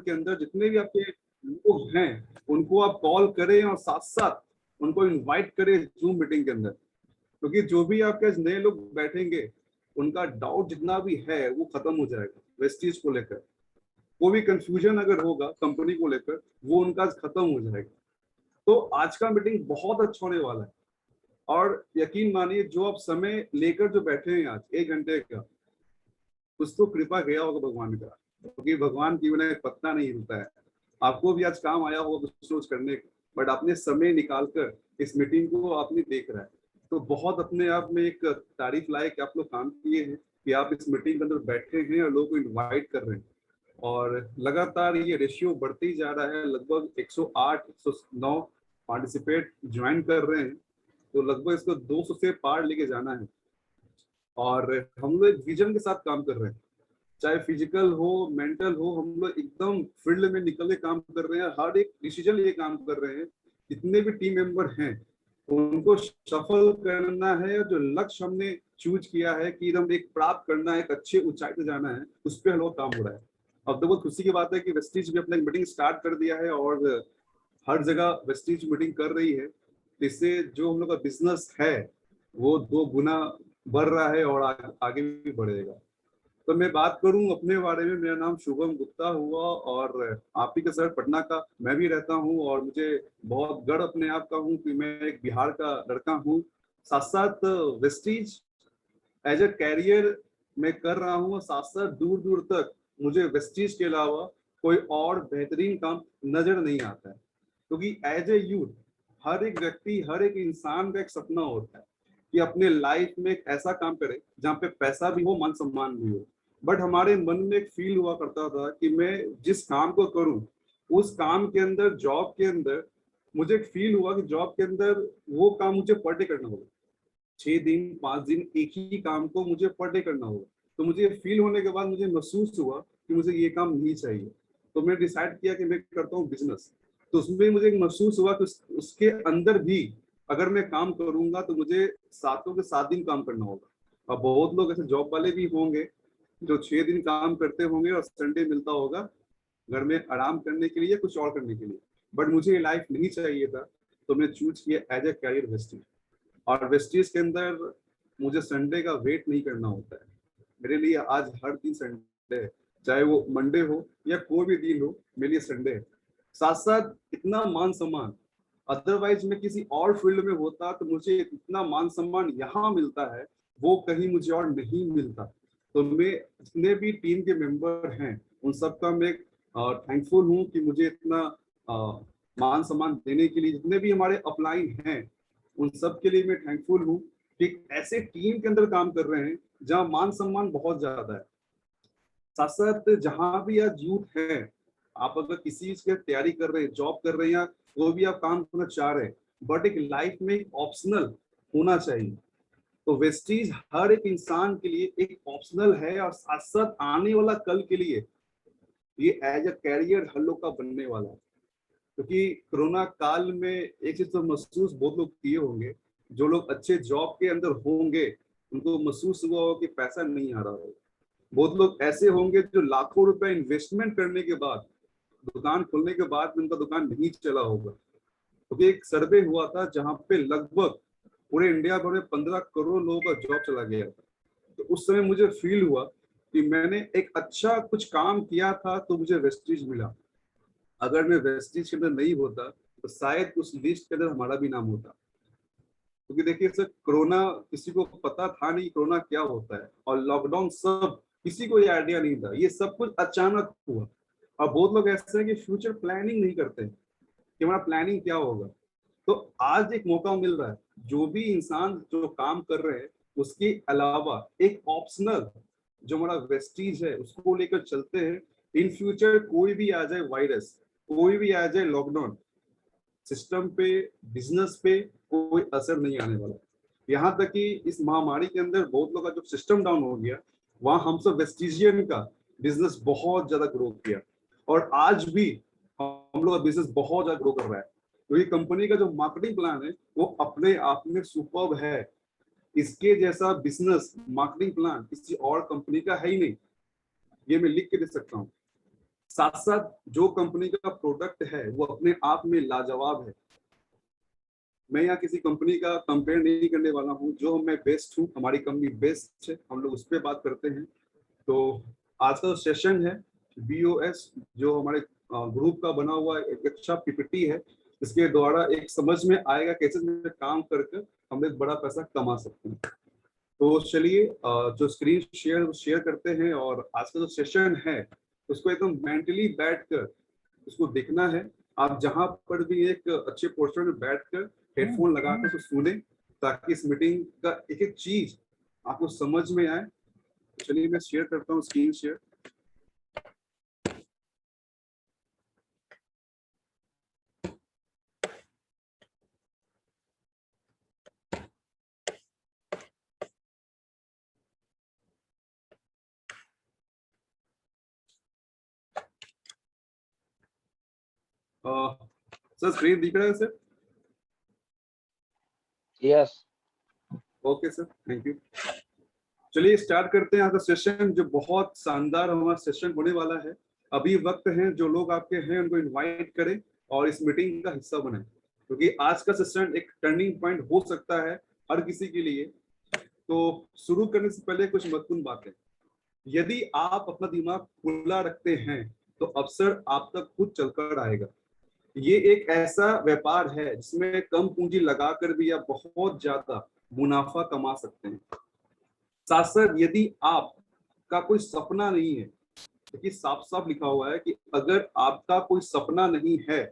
के अंदर जितने भी आपके लोग हैं उनको आप कॉल करें और साथ साथ उनको इनवाइट करें जूम मीटिंग के अंदर, क्योंकि जो भी आपके नए लोग बैठेंगे उनका डाउट जितना भी है वो खत्म हो जाएगा। वेस्टीज को लेकर कोई भी कंफ्यूजन अगर होगा कंपनी को लेकर वो उनका खत्म हो जाएगा। तो आज का मीटिंग बहुत अच्छा होने वाला है और यकीन मानिए जो आप समय लेकर जो बैठे हैं आज 1 घंटे का, कुछ तो कृपा गया होगा भगवान का, क्योंकि भगवान की बिना एक पत्ता नहीं हिलता है। आपको भी आज काम आया होगा कुछ रोज करने का, बट आपने समय निकालकर इस मीटिंग को आपने देख रहा है, तो बहुत अपने आप में एक तारीफ लायक आप लोग काम किए हैं कि आप इस मीटिंग के अंदर बैठे हैं और लोगों को इन्वाइट कर रहे हैं। और लगातार ये रेशियो बढ़ते ही जा रहा है, लगभग 108 109 पार्टिसिपेट ज्वाइन कर रहे हैं, तो लगभग इसको 200 से पार लेके जाना है। और हम लोग एक विजन के साथ काम कर रहे हैं, चाहे फिजिकल हो मेंटल हो, हम लोग एकदम फील्ड में निकल के काम कर रहे हैं, हर एक डिसीजन लिए काम कर रहे हैं। जितने भी टीम मेंबर हैं उनको सफल करना है, जो लक्ष्य हमने चूज किया है कि हम एक प्राप्त करना है, एक अच्छे ऊंचाई पे जाना है, उस पर हम लोग काम हो रहा है। अब तो बहुत खुशी की बात है कि वेस्टीज भी अपना मीटिंग स्टार्ट कर दिया है और हर जगह वेस्टीज मीटिंग कर रही है, इससे जो हम लोग का बिजनेस है वो 2 गुना बढ़ रहा है और आगे भी बढ़ेगा। तो मैं बात करूं अपने बारे में, मेरा नाम शुभम गुप्ता हुआ और आप ही के शहर पटना का मैं भी रहता हूं और मुझे बहुत गर्व अपने आप का हूं कि मैं एक बिहार का लड़का हूं। साथ साथ वेस्टीज एज ए कैरियर मैं कर रहा हूं और साथ साथ दूर दूर तक मुझे वेस्टीज के अलावा कोई और बेहतरीन काम नजर नहीं आता है, क्योंकि एज ए यूथ हर एक व्यक्ति हर एक इंसान का एक सपना होता है कि अपने लाइफ में एक ऐसा काम करे जहाँ पे पैसा भी हो मान सम्मान भी हो। बट हमारे मन में एक फील हुआ करता था कि मैं जिस काम को करूं उस काम के अंदर जॉब के अंदर मुझे एक फील हुआ कि जॉब के अंदर वो काम मुझे पर डे करना होगा, 6 दिन 5 दिन एक ही काम को मुझे पर डे करना होगा। तो मुझे फील होने के बाद मुझे महसूस हुआ कि मुझे ये काम नहीं चाहिए, तो मैं डिसाइड किया कि मैं करता हूँ बिजनेस। तो उसमें मुझे महसूस हुआ कि उसके अंदर भी अगर मैं काम करूंगा तो मुझे 7 के 7 दिन काम करना होगा। अब बहुत लोग ऐसे जॉब वाले भी होंगे जो 6 दिन काम करते होंगे और संडे मिलता होगा घर में आराम करने के लिए या कुछ और करने के लिए, बट मुझे ये लाइफ नहीं चाहिए था। तो मैं चूज किया एज ए कैरियर वेस्टीज। और वेस्टीज के अंदर मुझे संडे का वेट नहीं करना होता है, मेरे लिए आज हर दिन संडे है, चाहे वो मंडे हो या कोई भी दिन हो मेरे लिए संडे है। साथ साथ इतना मान सम्मान, अदरवाइज मैं किसी और फील्ड में होता तो मुझे इतना मान सम्मान यहाँ मिलता है वो कहीं मुझे और नहीं मिलता। तो मैं जितने भी टीम के मेंबर हैं उन सबका मैं थैंकफुल हूँ कि मुझे इतना मान सम्मान देने के लिए। जितने भी हमारे अपलाइन हैं उन सब के लिए मैं थैंकफुल हूँ कि ऐसे टीम के अंदर काम कर रहे हैं जहाँ मान सम्मान बहुत ज्यादा है। साथ साथ जहाँ भी आज यूथ है, आप अगर किसी चीज की तैयारी कर रहे हैं, जॉब कर रहे हैं या कोई भी आप काम करना चाह रहे हैं, बट एक लाइफ में ऑप्शनल होना चाहिए। तो वेस्टीज हर एक इंसान के लिए एक ऑप्शनल है और साथ साथ आने वाला कल के लिए ये एज अ कैरियर हर लोग का बनने वाला है। क्योंकि कोरोना काल में एक चीज तो महसूस बहुत लोग किए होंगे, जो लोग अच्छे जॉब के अंदर होंगे उनको महसूस हुआ होगा कि पैसा नहीं आ रहा होगा। बहुत लोग ऐसे होंगे जो लाखों रुपए इन्वेस्टमेंट करने के बाद दुकान खोलने के बाद भी उनका दुकान नहीं चला होगा। क्योंकि एक सर्वे हुआ था जहां पे लगभग पूरे इंडिया भर में 15 करोड़ लोगों का जॉब चला गया था। तो उस समय मुझे फील हुआ कि मैंने एक अच्छा कुछ काम किया था तो मुझे वेस्टीज मिला। अगर मैं वेस्टीज के अंदर नहीं होता तो शायद उस लिस्ट के अंदर हमारा भी नाम होता। क्योंकि देखिए सर, कोरोना किसी को पता था नहीं कोरोना क्या होता है, और लॉकडाउन सब किसी को ये आइडिया नहीं था, ये सब कुछ अचानक हुआ। और बहुत लोग ऐसे हैं कि फ्यूचर प्लानिंग नहीं करते कि हमारा प्लानिंग क्या होगा। तो आज एक मौका मिल रहा है, जो भी इंसान जो काम कर रहे हैं उसके अलावा एक ऑप्शनल जो हमारा वेस्टीज है उसको लेकर चलते हैं। इन फ्यूचर कोई भी आ जाए वायरस, कोई भी आ जाए लॉकडाउन, सिस्टम पे बिजनेस पे कोई असर नहीं आने वाला। यहाँ तक कि इस महामारी के अंदर बहुत लोग का जो सिस्टम डाउन हो गया, वहां हम सब वेस्टिजियन का बिजनेस बहुत ज्यादा ग्रो किया और आज भी हम लोग का बिजनेस बहुत ज्यादा ग्रो कर रहा है। क्योंकि कंपनी का जो मार्केटिंग प्लान है वो अपने आप में सुपर्ब है। इसके जैसा बिजनेस मार्केटिंग प्लान किसी और कंपनी का है ही नहीं, ये मैं लिख के दे सकता हूँ। साथ साथ जो कंपनी का प्रोडक्ट है वो अपने आप में लाजवाब है। मैं यहाँ किसी कंपनी का कंपेयर नहीं करने वाला हूँ, जो मैं बेस्ट हूँ, हमारी कंपनी बेस्ट है, हम लोग उस पर बात करते हैं। तो आज का सेशन है BOS, जो हमारे ग्रुप का बना हुआ एक अच्छा PPT है, इसके द्वारा एक समझ में आएगा कैसे काम करके हम एक बड़ा पैसा कमा सकते हैं। तो चलिए जो स्क्रीन शेयर करते हैं, और आज का जो सेशन है उसको एकदम मेंटली बैठकर उसको देखना है। आप जहां पर भी एक अच्छे पोस्टर में बैठकर हेडफोन लगाकर उसको सुने, ताकि इस मीटिंग का एक एक चीज आपको समझ में आए। चलिए मैं शेयर करता हूँ स्क्रीन शेयर। सर स्क्रीन दिख रहा है sir? Yes. Okay sir, thank you. चलिए स्टार्ट करते हैं आज का सेशन, जो बहुत शानदार हमारा सेशन होने वाला है। अभी वक्त है जो लोग आपके हैं उनको इनवाइट करें और इस मीटिंग का हिस्सा बने, क्योंकि आज का सेशन एक टर्निंग पॉइंट हो सकता है हर किसी के लिए। तो शुरू करने से पहले कुछ महत्वपूर्ण बातें। यदि आप अपना दिमाग खुला रखते हैं तो अवसर आप तक खुद चलकर आएगा। ये एक ऐसा व्यापार है जिसमें कम पूंजी लगाकर भी आप बहुत ज्यादा मुनाफा कमा सकते हैं। साथ साथ यदि आपका कोई सपना नहीं है, देखिए साफ साफ लिखा हुआ है कि अगर आपका कोई सपना नहीं है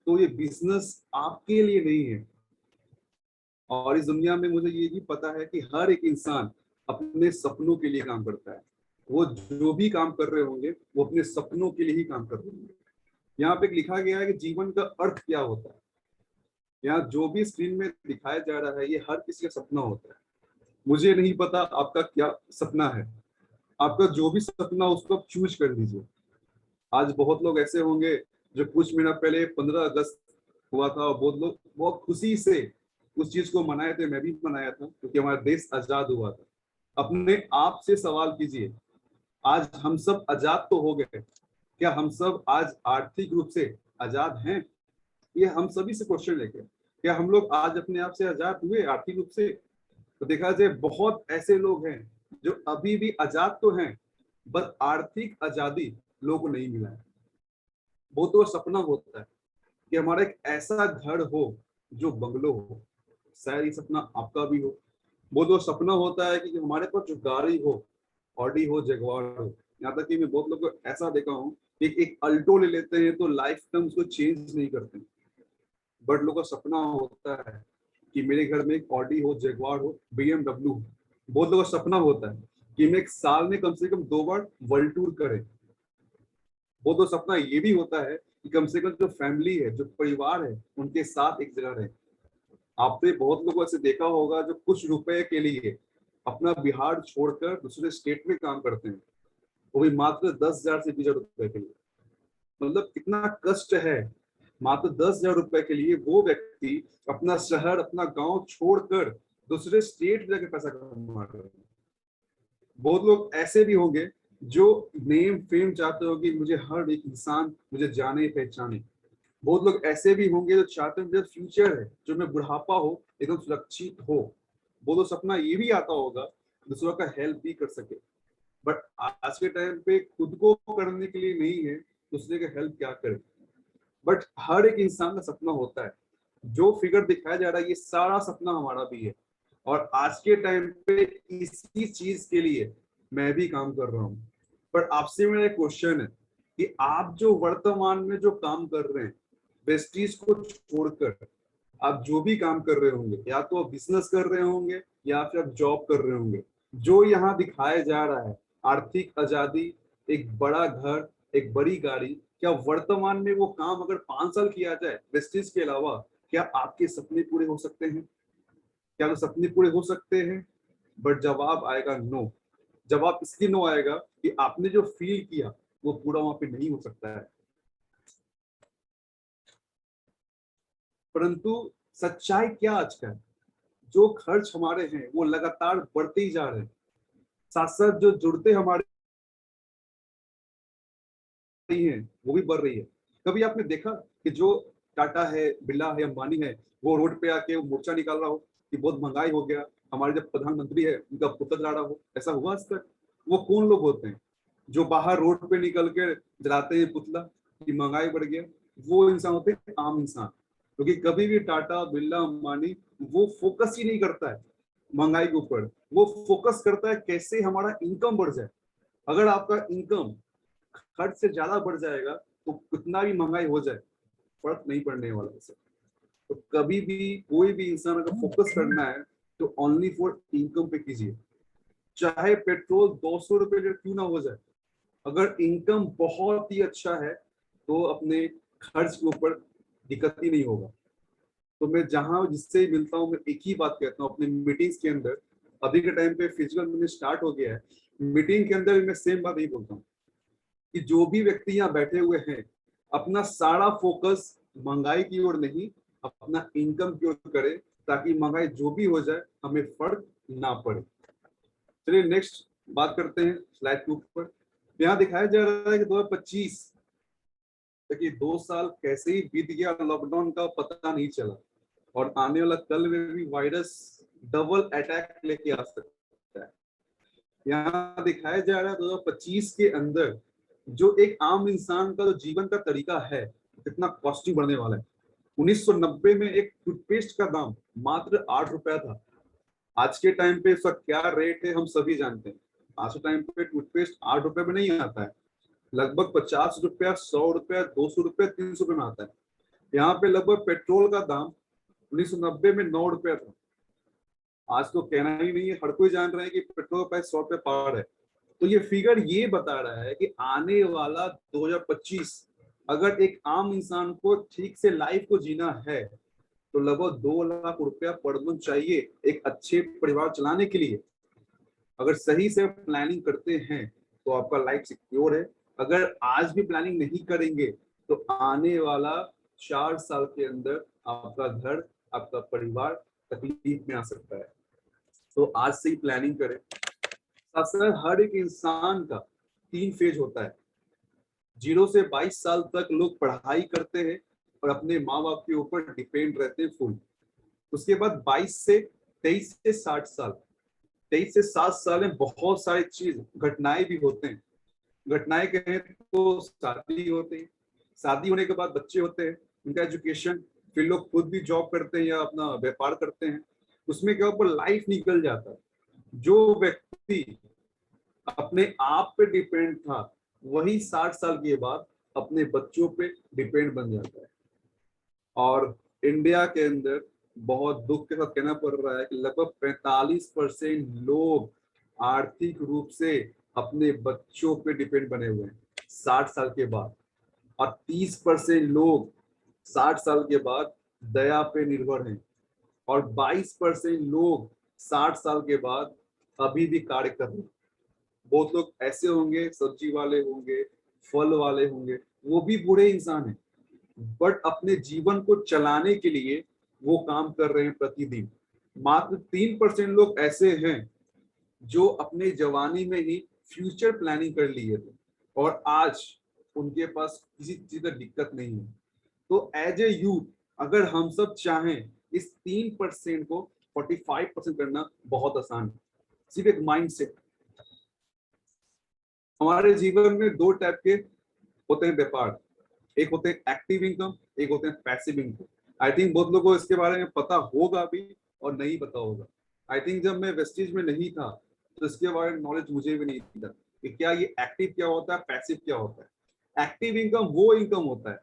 तो ये बिजनेस आपके लिए नहीं है। और इस दुनिया में मुझे ये भी पता है कि हर एक इंसान अपने सपनों के लिए काम करता है। वो जो भी काम कर रहे होंगे वो अपने सपनों के लिए ही काम कर रहे होंगे। यहाँ पे लिखा गया है कि जीवन का अर्थ क्या होता है। यहाँ जो भी स्क्रीन में दिखाया जा रहा है ये हर किसी का सपना होता है। मुझे नहीं पता आपका क्या सपना है, आपका जो भी सपना उसको आप चूज कर लीजिए। आज बहुत लोग ऐसे होंगे जो कुछ महीना पहले 15 अगस्त हुआ था और बहुत लोग बहुत खुशी से उस चीज को मनाए थे, मैं भी मनाया था, क्योंकि हमारा देश आजाद हुआ था। अपने आप से सवाल कीजिए, आज हम सब आजाद तो हो गए, क्या हम सब आज आर्थिक रूप से आजाद हैं? ये हम सभी से क्वेश्चन लेके, क्या हम लोग आज अपने आप से आजाद हुए आर्थिक रूप से? तो देखा जाए बहुत ऐसे लोग हैं जो अभी भी आजाद तो हैं, बस आर्थिक आजादी लोगों को नहीं मिला है। वो तो सपना होता है कि हमारा एक ऐसा घर हो जो बंगलो हो, शायद ये सपना आपका भी हो। वो तो सपना होता है कि हमारे पास जो गाड़ी हो, ऑडी हो, जगुआर हो। यहाँ तक कि मैं बहुत लोगों को ऐसा देखा हूँ कि एक अल्टो ले लेते हैं तो लाइफ टाइम उसको चेंज नहीं करते। बट लोगों का सपना होता है कि मेरे घर में एक ऑडी हो, जगुआर हो, BMW हो। बहुत लोगों का सपना होता है कि मैं एक साल में कम से कम 2 बार वर्ल्ड टूर करें। वो तो सपना ये भी होता है कि कम से कम जो फैमिली है, जो परिवार है, उनके साथ एक जगह रहे। आपने बहुत लोगों से देखा होगा जो कुछ रुपए के लिए अपना बिहार छोड़कर दूसरे स्टेट में काम करते हैं, वो भी मात्र 10,000 से 20,000 रुपए के लिए। मतलब कितना कष्ट है। मात्र 10,000 रुपए के लिए वो व्यक्ति अपना शहर, अपना गांव छोड़कर दूसरे स्टेट जाके पैसा कमा रहे हैं। बहुत लोग ऐसे भी होंगे जो नेम फेम चाहते हो कि मुझे हर एक इंसान मुझे जाने पहचाने। बहुत लोग ऐसे भी होंगे जो चाहते हैं जो फ्यूचर है, जो मैं बुढ़ापा हो एकदम सुरक्षित हो। वो तो सपना ये भी आता होगा दूसरों का हेल्प भी कर सके। बट आज के टाइम पे खुद को करने के लिए नहीं है, दूसरे का हेल्प क्या करे। बट हर एक इंसान का सपना होता है। जो फिगर दिखाया जा रहा है ये सारा सपना हमारा भी है, और आज के टाइम पे इसी चीज के लिए मैं भी काम कर रहा हूँ। पर आपसे मेरा क्वेश्चन है कि आप जो वर्तमान में जो काम कर रहे हैं, वेस्टीज को छोड़कर आप जो भी काम कर रहे होंगे, या तो आप बिजनेस कर रहे होंगे या फिर आप जॉब कर रहे होंगे, जो यहाँ दिखाया जा रहा है आर्थिक आजादी, एक बड़ा घर, एक बड़ी गाड़ी, क्या वर्तमान में वो काम अगर 5 साल किया जाए वेस्टीज के अलावा, क्या आपके सपने पूरे हो सकते हैं? क्या वो सपने पूरे हो सकते हैं? बट जवाब आएगा नो। जवाब इसलिए नो आएगा कि आपने जो फील किया वो पूरा वहां पे नहीं हो सकता है। परंतु सच्चाई क्या आज का है, जो खर्च हमारे हैं वो लगातार बढ़ते ही जा रहे हैं। साथ साथ जो जुड़ते हमारे रही है वो भी बढ़ रही है। कभी आपने देखा कि जो टाटा है, बिरला है, अंबानी है, वो रोड पे आके वो मोर्चा निकाल रहा हो कि बहुत महंगाई हो गया, हमारे जो प्रधानमंत्री है उनका पुतला जला रहा हो? ऐसा हुआ आज तक? वो कौन लोग होते हैं जो बाहर रोड पे निकल के जलाते हैं पुतला कि महंगाई बढ़ गया? वो इंसान होते हैं आम इंसान। क्योंकि कभी भी टाटा, बिरला, अंबानी वो फोकस ही नहीं करता है महंगाई के ऊपर, वो फोकस करता है कैसे हमारा इनकम बढ़ जाए। अगर आपका इनकम खर्च से ज्यादा बढ़ जाएगा तो कितना भी महंगाई हो जाए फर्क नहीं पड़ने वाला है। तो कभी भी कोई भी इंसान अगर फोकस करना है तो ओनली फॉर इनकम पे कीजिए, चाहे पेट्रोल 200 रुपए लीटर क्यों ना हो जाए। अगर इनकम बहुत ही अच्छा है तो अपने खर्च के ऊपर दिक्कत ही नहीं होगा। तो मैं जहां जिससे मिलता हूँ मैं एक ही बात कहता हूँ अपने मीटिंग्स के अंदर। अभी के टाइम पे फिजिकल मीटिंग स्टार्ट हो गया है, मीटिंग के अंदर मैं सेम बात यही बोलता हूँ कि जो भी व्यक्ति यहाँ बैठे हुए हैं अपना सारा फोकस महंगाई की ओर नहीं, अपना इनकम की ओर करे, ताकि महंगाई जो भी हो जाए हमें फर्क ना पड़े। चलिए नेक्स्ट बात करते हैं स्लाइड के ऊपर। यहाँ दिखाया जा रहा है कि 2025, देखिए 2 साल कैसे ही बीत गया, लॉकडाउन का पता नहीं चला, और आने वाला कल में भी वायरस डबल अटैक लेके आ सकता है। यहाँ दिखाया जा रहा है 2025 के अंदर जो एक आम इंसान का जो जीवन का तरीका है कितना कॉस्टिंग बढ़ने वाला है। 1990 में एक टूथपेस्ट का दाम मात्र 8 रुपया था। आज के टाइम पे इसका क्या रेट है हम सभी जानते हैं। आज के टाइम पे टूथपेस्ट 8 रुपए में नहीं आता है, लगभग 50 रुपया, 100 रुपया, 200 रुपया, 300 रुपये में आता है। यहाँ पे लगभग पेट्रोल का दाम 1990 में 9 रुपया था, आज तो कहना ही नहीं है, हर कोई जान रहा है कि पेट्रोल का प्राइस 100 रुपये पार है। तो ये फिगर ये बता रहा है कि आने वाला 2025 अगर एक आम इंसान को ठीक से लाइफ को जीना है तो लगभग 2 लाख रुपया पर मंथ चाहिए एक अच्छे परिवार चलाने के लिए। अगर सही से प्लानिंग करते हैं तो आपका लाइफ सिक्योर है। अगर आज भी प्लानिंग नहीं करेंगे तो आने वाला 4 साल के अंदर आपका घर, आपका परिवार तकलीफ में आ सकता है। तो आज से ही प्लानिंग करें। अक्सर हर एक इंसान का 3 फेज होता है। 0 से 22 साल तक लोग पढ़ाई करते हैं और अपने माँ बाप के ऊपर डिपेंड रहते हैं फुल। उसके बाद 23 से 60 साल, 23 से 7 साल में बहुत सारी चीज घटनाएं भी होते हैं। घटनाएं कहें तो शादी होती है, शादी होने के बाद बच्चे होते हैं, उनका एजुकेशन, फिर लोग खुद भी जॉब करते हैं या अपना व्यापार करते हैं, उसमें क्या ऊपर लाइफ निकल जाता है। जो व्यक्ति अपने आप पे डिपेंड था वही 60 साल के बाद अपने बच्चों पे डिपेंड बन जाता है। और इंडिया के अंदर बहुत दुख के साथ कहना पड़ रहा है कि लगभग 45% लोग आर्थिक रूप से अपने बच्चों पे डिपेंड बने हुए हैं 60 साल के बाद, और 30% लोग 60 साल के बाद दया पे निर्भर हैं, और 22% लोग 60 साल के बाद अभी भी कार्य कर रहे हैं। बहुत लोग ऐसे होंगे, सब्जी वाले होंगे, फल वाले होंगे, वो भी बूढ़े इंसान हैं, बट अपने जीवन को चलाने के लिए वो काम कर रहे हैं प्रतिदिन। मात्र 3% लोग ऐसे हैं जो अपने जवानी में ही फ्यूचर प्लानिंग कर लिए थे और आज उनके पास किसी चीज का दिक्कत नहीं है। तो एज ए यूथ अगर हम सब चाहें इस 3% को 45% करना बहुत आसान है, सिर्फ एक माइंड सेट। हमारे जीवन में 2 टाइप के होते हैं व्यापार, एक होते हैं एक्टिव इनकम, एक होते हैं पैसिव इनकम। आई थिंक बहुत लोगों को इसके बारे में पता होगा भी और नहीं पता होगा। आई थिंक जब मैं वेस्टेज में नहीं था तो इसके बारे में नॉलेज मुझे भी नहीं था कि क्या ये एक्टिव क्या होता है, पैसिव क्या होता है। एक्टिव इनकम वो इनकम होता है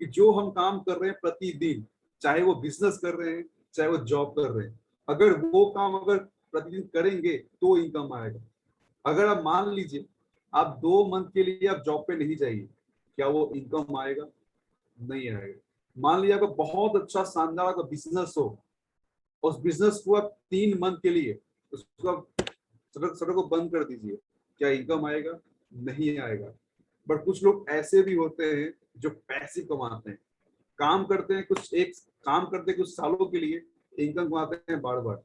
कि जो हम काम कर रहे हैं प्रतिदिन, चाहे वो बिजनेस कर रहे हैं, चाहे वो जॉब कर रहे हैं, अगर वो काम अगर प्रतिदिन करेंगे तो इनकम आएगा। अगर आप मान लीजिए आप 2 मंथ के लिए आप जॉब पे नहीं जाइए, क्या वो इनकम आएगा? नहीं आएगा। मान लीजिए आपका बहुत अच्छा शानदार का बिजनेस हो, उस बिजनेस को आप 3 मंथ के लिए उसको आप शटर को बंद कर दीजिए, क्या इनकम आएगा? नहीं आएगा। बट कुछ लोग ऐसे भी होते हैं जो पैसे कमाते हैं, काम करते हैं कुछ एक काम करते हैं कुछ सालों के लिए, इनकम कमाते हैं बार बार।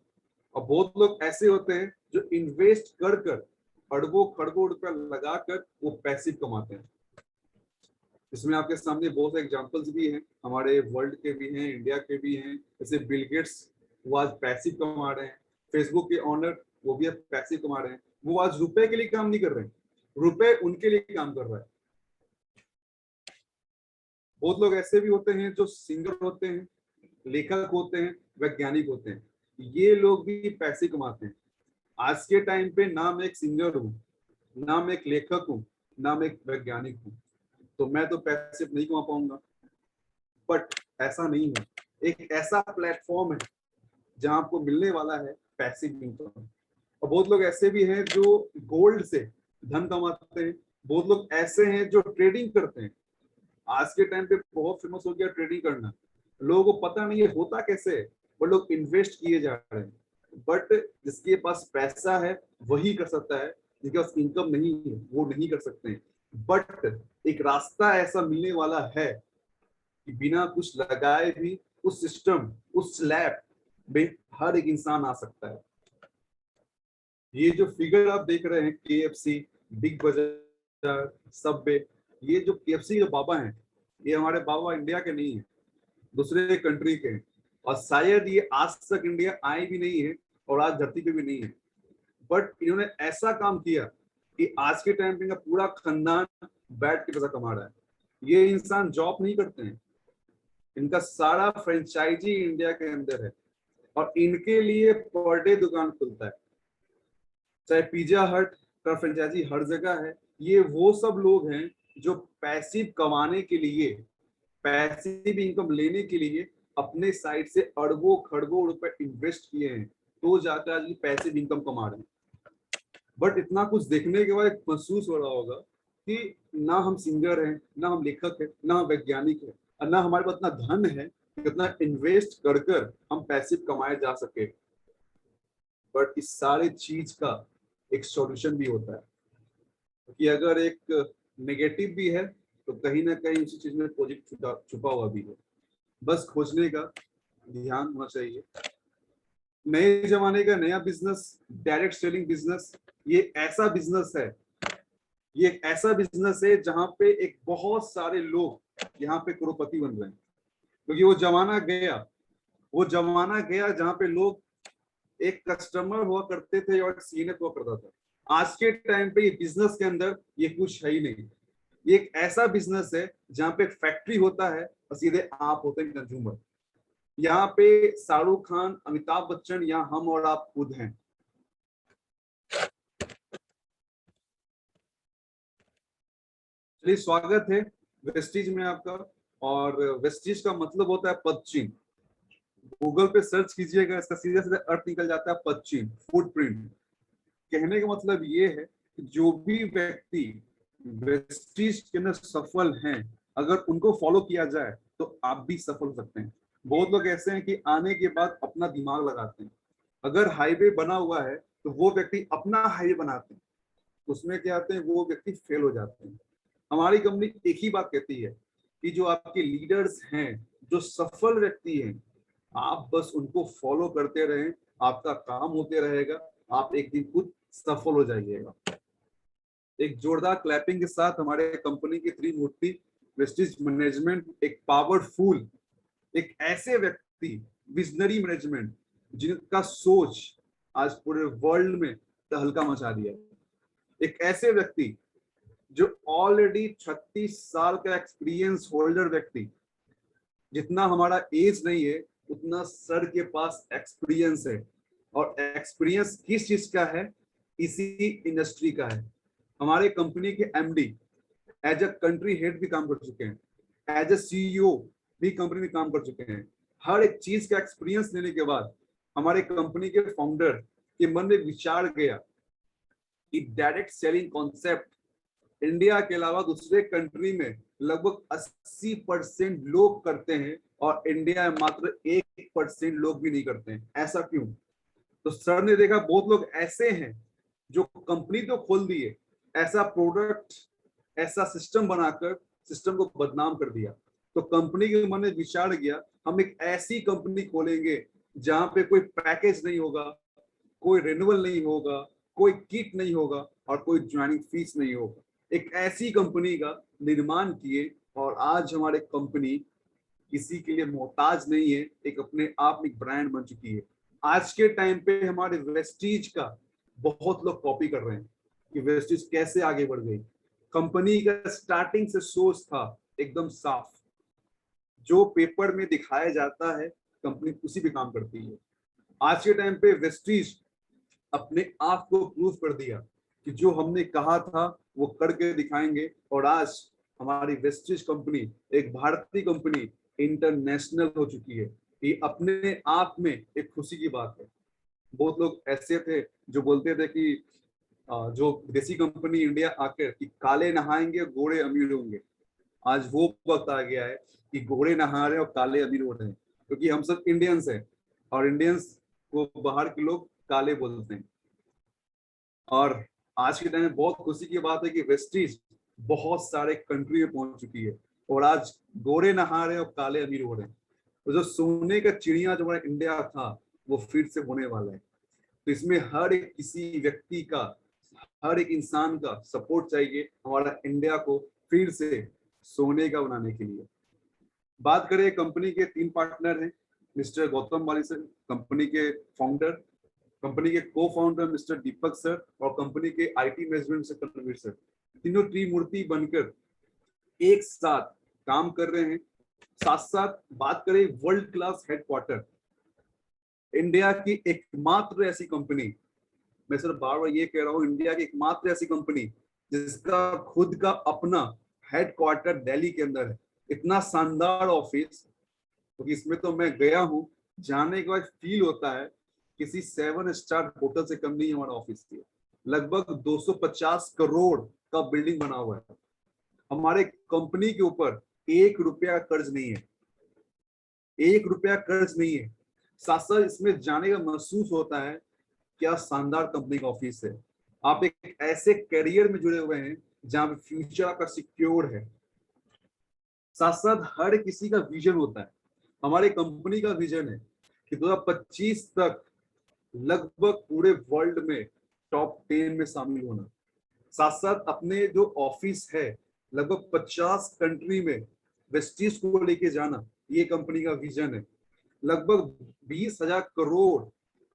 और बहुत लोग ऐसे होते हैं जो इन्वेस्ट कर कर अरबों खरबों रुपया लगाकर वो पैसिव कमाते हैं। इसमें आपके सामने बहुत से एग्जांपल्स भी हैं, हमारे वर्ल्ड के भी हैं, इंडिया के भी हैं। जैसे बिल गेट्स, वो आज पैसिव कमा रहे हैं। फेसबुक के ऑनर, वो भी अब पैसिव कमा रहे हैं। वो आज रुपए के लिए काम नहीं कर रहे हैं, रुपए उनके लिए काम कर रहा है। बहुत लोग ऐसे भी होते हैं जो सिंगर होते हैं, लेखक होते हैं, वैज्ञानिक होते हैं। ये लोग भी पैसे कमाते हैं। आज के टाइम पे ना मैं एक सिंगर हूँ, ना मैं एक लेखक हूँ, ना मैं एक वैज्ञानिक हूँ, तो मैं तो पैसे नहीं कमा पाऊंगा। बट ऐसा नहीं है, एक ऐसा प्लेटफॉर्म है जहां आपको मिलने वाला है पैसिव इनकम। और बहुत लोग ऐसे भी हैं जो गोल्ड से धन कमाते हैं। बहुत लोग ऐसे हैं जो ट्रेडिंग करते हैं। आज के टाइम पे बहुत फेमस हो गया ट्रेडिंग करना। लोगों को पता नहीं है होता कैसे है, वो लोग इन्वेस्ट किए जा रहे हैं। बट जिसके पास पैसा है वही कर सकता है, जिसके पास इनकम नहीं है वो नहीं कर सकते हैं। बट एक रास्ता ऐसा मिलने वाला है कि बिना कुछ लगाए भी उस सिस्टम, उस स्लैब में हर एक इंसान आ सकता है। ये जो फिगर आप देख रहे हैं, KFC, बिग बाजार, सबवे, ये जो KFC के बाबा हैं, ये हमारे बाबा इंडिया के नहीं है, दूसरे कंट्री के हैं। और शायद ये आज तक इंडिया आए भी नहीं है और आज धरती पे भी नहीं है। बट इन्होंने ऐसा काम किया कि आज के टाइम पे इनका पूरा खानदान बैठ के पैसा कमा रहा है। ये इंसान जॉब नहीं करते हैं, इनका सारा फ्रेंचाइजी इंडिया के अंदर है और इनके लिए पर डे दुकान खुलता है। चाहे पिज्जा हट का फ्रेंचाइजी हर जगह है। ये वो सब लोग हैं जो पैसिव कमाने के लिए, पैसिव इनकम लेने के लिए अपने साइड से अरबों खरबों रुपए इन्वेस्ट किए हैं, तो जाकर आज पैसिव इनकम कमा रहे हैं। बट इतना कुछ देखने के बाद महसूस हो रहा होगा कि ना हम सिंगर हैं, ना हम लेखक हैं, ना हम वैज्ञानिक हैं, और ना हमारे पास इतना धन है कि इतना इन्वेस्ट कर कर हम पैसिव कमाए जा सके। बट इस सारे चीज का एक सॉल्यूशन भी होता है, कि अगर एक नेगेटिव भी है तो कहीं ना कहीं उसी चीज में पॉजिटिव छुपा हुआ भी है। बस खोजने का ध्यान होना चाहिए। नए जमाने का नया बिजनेस, डायरेक्ट सेलिंग बिजनेस, ये ऐसा बिजनेस है, ये एक ऐसा बिजनेस है जहां पे एक बहुत सारे लोग यहाँ पे करोड़पति बन रहे हैं। क्योंकि वो जमाना गया, वो जमाना गया जहां पे लोग एक कस्टमर हुआ करते थे और सीनियर हुआ करता था। आज के टाइम पे ये बिजनेस के अंदर ये कुछ है ही नहीं। ये एक ऐसा बिजनेस है जहां पे फैक्ट्री होता है और सीधे आप होते हैं कंज्यूमर। यहाँ पे शाहरुख खान, अमिताभ बच्चन, यहाँ हम और आप खुद हैं। चलिए, स्वागत है वेस्टीज में आपका। और वेस्टीज का मतलब होता है पदचिन्ह। गूगल पे सर्च कीजिएगा, इसका सीधा सीधा अर्थ निकल जाता है पदचिन्ह, फुटप्रिंट। कहने का मतलब ये है कि जो भी व्यक्ति वेस्टीज के अंदर सफल हैं, अगर उनको फॉलो किया जाए तो आप भी सफल हो सकते हैं। बहुत लोग ऐसे हैं कि आने के बाद अपना दिमाग लगाते हैं। अगर हाईवे बना हुआ है तो वो व्यक्ति अपना हाईवे बनाते हैं, उसमें क्या आते हैं, वो व्यक्ति फेल हो जाते हैं। हमारी कंपनी एक ही बात कहती है कि जो आपके लीडर्स हैं, जो सफल व्यक्ति हैं, आप बस उनको फॉलो करते रहें, आपका काम होते रहेगा, आप एक दिन खुद सफल हो जाइएगा। एक जोरदार क्लैपिंग के साथ हमारे कंपनी की त्रिमूर्ति वेस्टिज मैनेजमेंट, एक पावरफुल, एक ऐसे व्यक्ति, विजनरी मैनेजमेंट, जिनका सोच आज पूरे वर्ल्ड में तहलका मचा दिया। एक ऐसे व्यक्ति जो ऑलरेडी 36 साल का एक्सपीरियंस होल्डर व्यक्ति, जितना हमारा एज नहीं है उतना सर के पास एक्सपीरियंस है। और एक्सपीरियंस किस चीज का है? इसी इंडस्ट्री का है। हमारे कंपनी के MD as a country head भी काम कर चुके हैं, एज अ CEO भी कंपनी में काम कर चुके हैं। हर एक चीज का एक्सपीरियंस लेने के बाद हमारे कंपनी के फाउंडर के मन में विचार गया कि डायरेक्ट सेलिंग कॉन्सेप्ट इंडिया के अलावा दूसरे कंट्री में लगभग 80% लोग करते हैं और इंडिया में मात्र 1% लोग भी नहीं करते हैं। ऐसा क्यों? तो सर ने देखा बहुत लोग ऐसे हैं जो कंपनी तो खोल दिए, ऐसा प्रोडक्ट, ऐसा सिस्टम बनाकर सिस्टम को बदनाम कर दिया। तो कंपनी के मन में विचार गया, हम एक ऐसी कंपनी खोलेंगे जहां पे कोई पैकेज नहीं होगा, कोई रिन्यूअल नहीं होगा, कोई किट नहीं होगा और कोई ज्वाइनिंग फीस नहीं होगा। एक ऐसी कंपनी का निर्माण किए और आज हमारे कंपनी किसी के लिए मोहताज नहीं है, एक अपने आप में ब्रांड बन चुकी है। आज के टाइम पे हमारे वेस्टीज का बहुत लोग कॉपी कर रहे हैं कि वेस्टीज कैसे आगे बढ़ गई। कंपनी का स्टार्टिंग से सोच था एकदम साफ, जो पेपर में दिखाया जाता है कंपनी उसी पे काम करती है। आज के टाइम पे वेस्टीज अपने आप को प्रूव कर दिया कि जो हमने कहा था वो करके दिखाएंगे, और आज हमारी वेस्टीज कंपनी एक भारतीय कंपनी इंटरनेशनल हो चुकी है। ये अपने आप में एक खुशी की बात है। बहुत लोग ऐसे थे जो बोलते थे कि जो देसी कंपनी इंडिया आकर कि काले नहाएंगे गोरे अमीर होंगे। आज वो वक्त आ गया है कि गोरे नहा रहे हैं और काले अमीर हो रहे हैं, क्योंकि हम सब इंडियंस हैं और इंडियंस को बाहर के लोग काले बोलते हैं। और आज के टाइम में बहुत खुशी की बात है कि वेस्टीज बहुत सारे कंट्री में पहुंच चुकी है और आज गोरे नहा रहे हैं और काले अमीर हो रहे हैं। तो जो सोने का चिड़िया जो हमारा इंडिया था वो फिर से होने वाला है। तो इसमें हर एक किसी व्यक्ति का, हर एक इंसान का सपोर्ट चाहिए हमारा इंडिया को फिर से सोने का बनाने के लिए। बात करें कंपनी के 3 पार्टनर हैं, मिस्टर गौतम वाली सर कंपनी के फाउंडर, कंपनी के को फाउंडर मिस्टर दीपक सर और कंपनी के आईटी मैनेजमेंट से करणवीर सर। तीनों त्रिमूर्ति बनकर एक साथ काम कर रहे हैं। साथ साथ बात करें वर्ल्ड क्लास हेडक्वार्टर, इंडिया की एकमात्र ऐसी कंपनी, मैं सिर्फ बार बार ये कह रहा हूँ, इंडिया की एकमात्र ऐसी कंपनी जिसका खुद का अपना हेडक्वार्टर दिल्ली के अंदर है। इतना शानदार ऑफिस, क्योंकि इसमें तो मैं गया हूँ, जाने के बाद फील होता है किसी 7 स्टार होटल से कम नहीं हमारा ऑफिस है। लगभग 250 करोड़ का बिल्डिंग बना हुआ है। हमारे कंपनी के ऊपर 1 रुपया कर्ज नहीं है, 1 रुपया कर्ज नहीं है। साथ साथ इसमें जाने का महसूस होता है क्या शानदार कंपनी का ऑफिस है। आप एक ऐसे करियर में जुड़े हुए हैं जहां पे फ्यूचर आपका सिक्योर है। साथ साथ हर किसी का विजन होता है। हमारी कंपनी का विजन है कि 2025 तक लगभग पूरे वर्ल्ड में टॉप 10 में शामिल होना। साथ साथ अपने जो ऑफिस है लगभग 50 कंट्री में वेस्टीज को लेके जाना, ये कंपनी का विजन है। लगभग 20,000 करोड़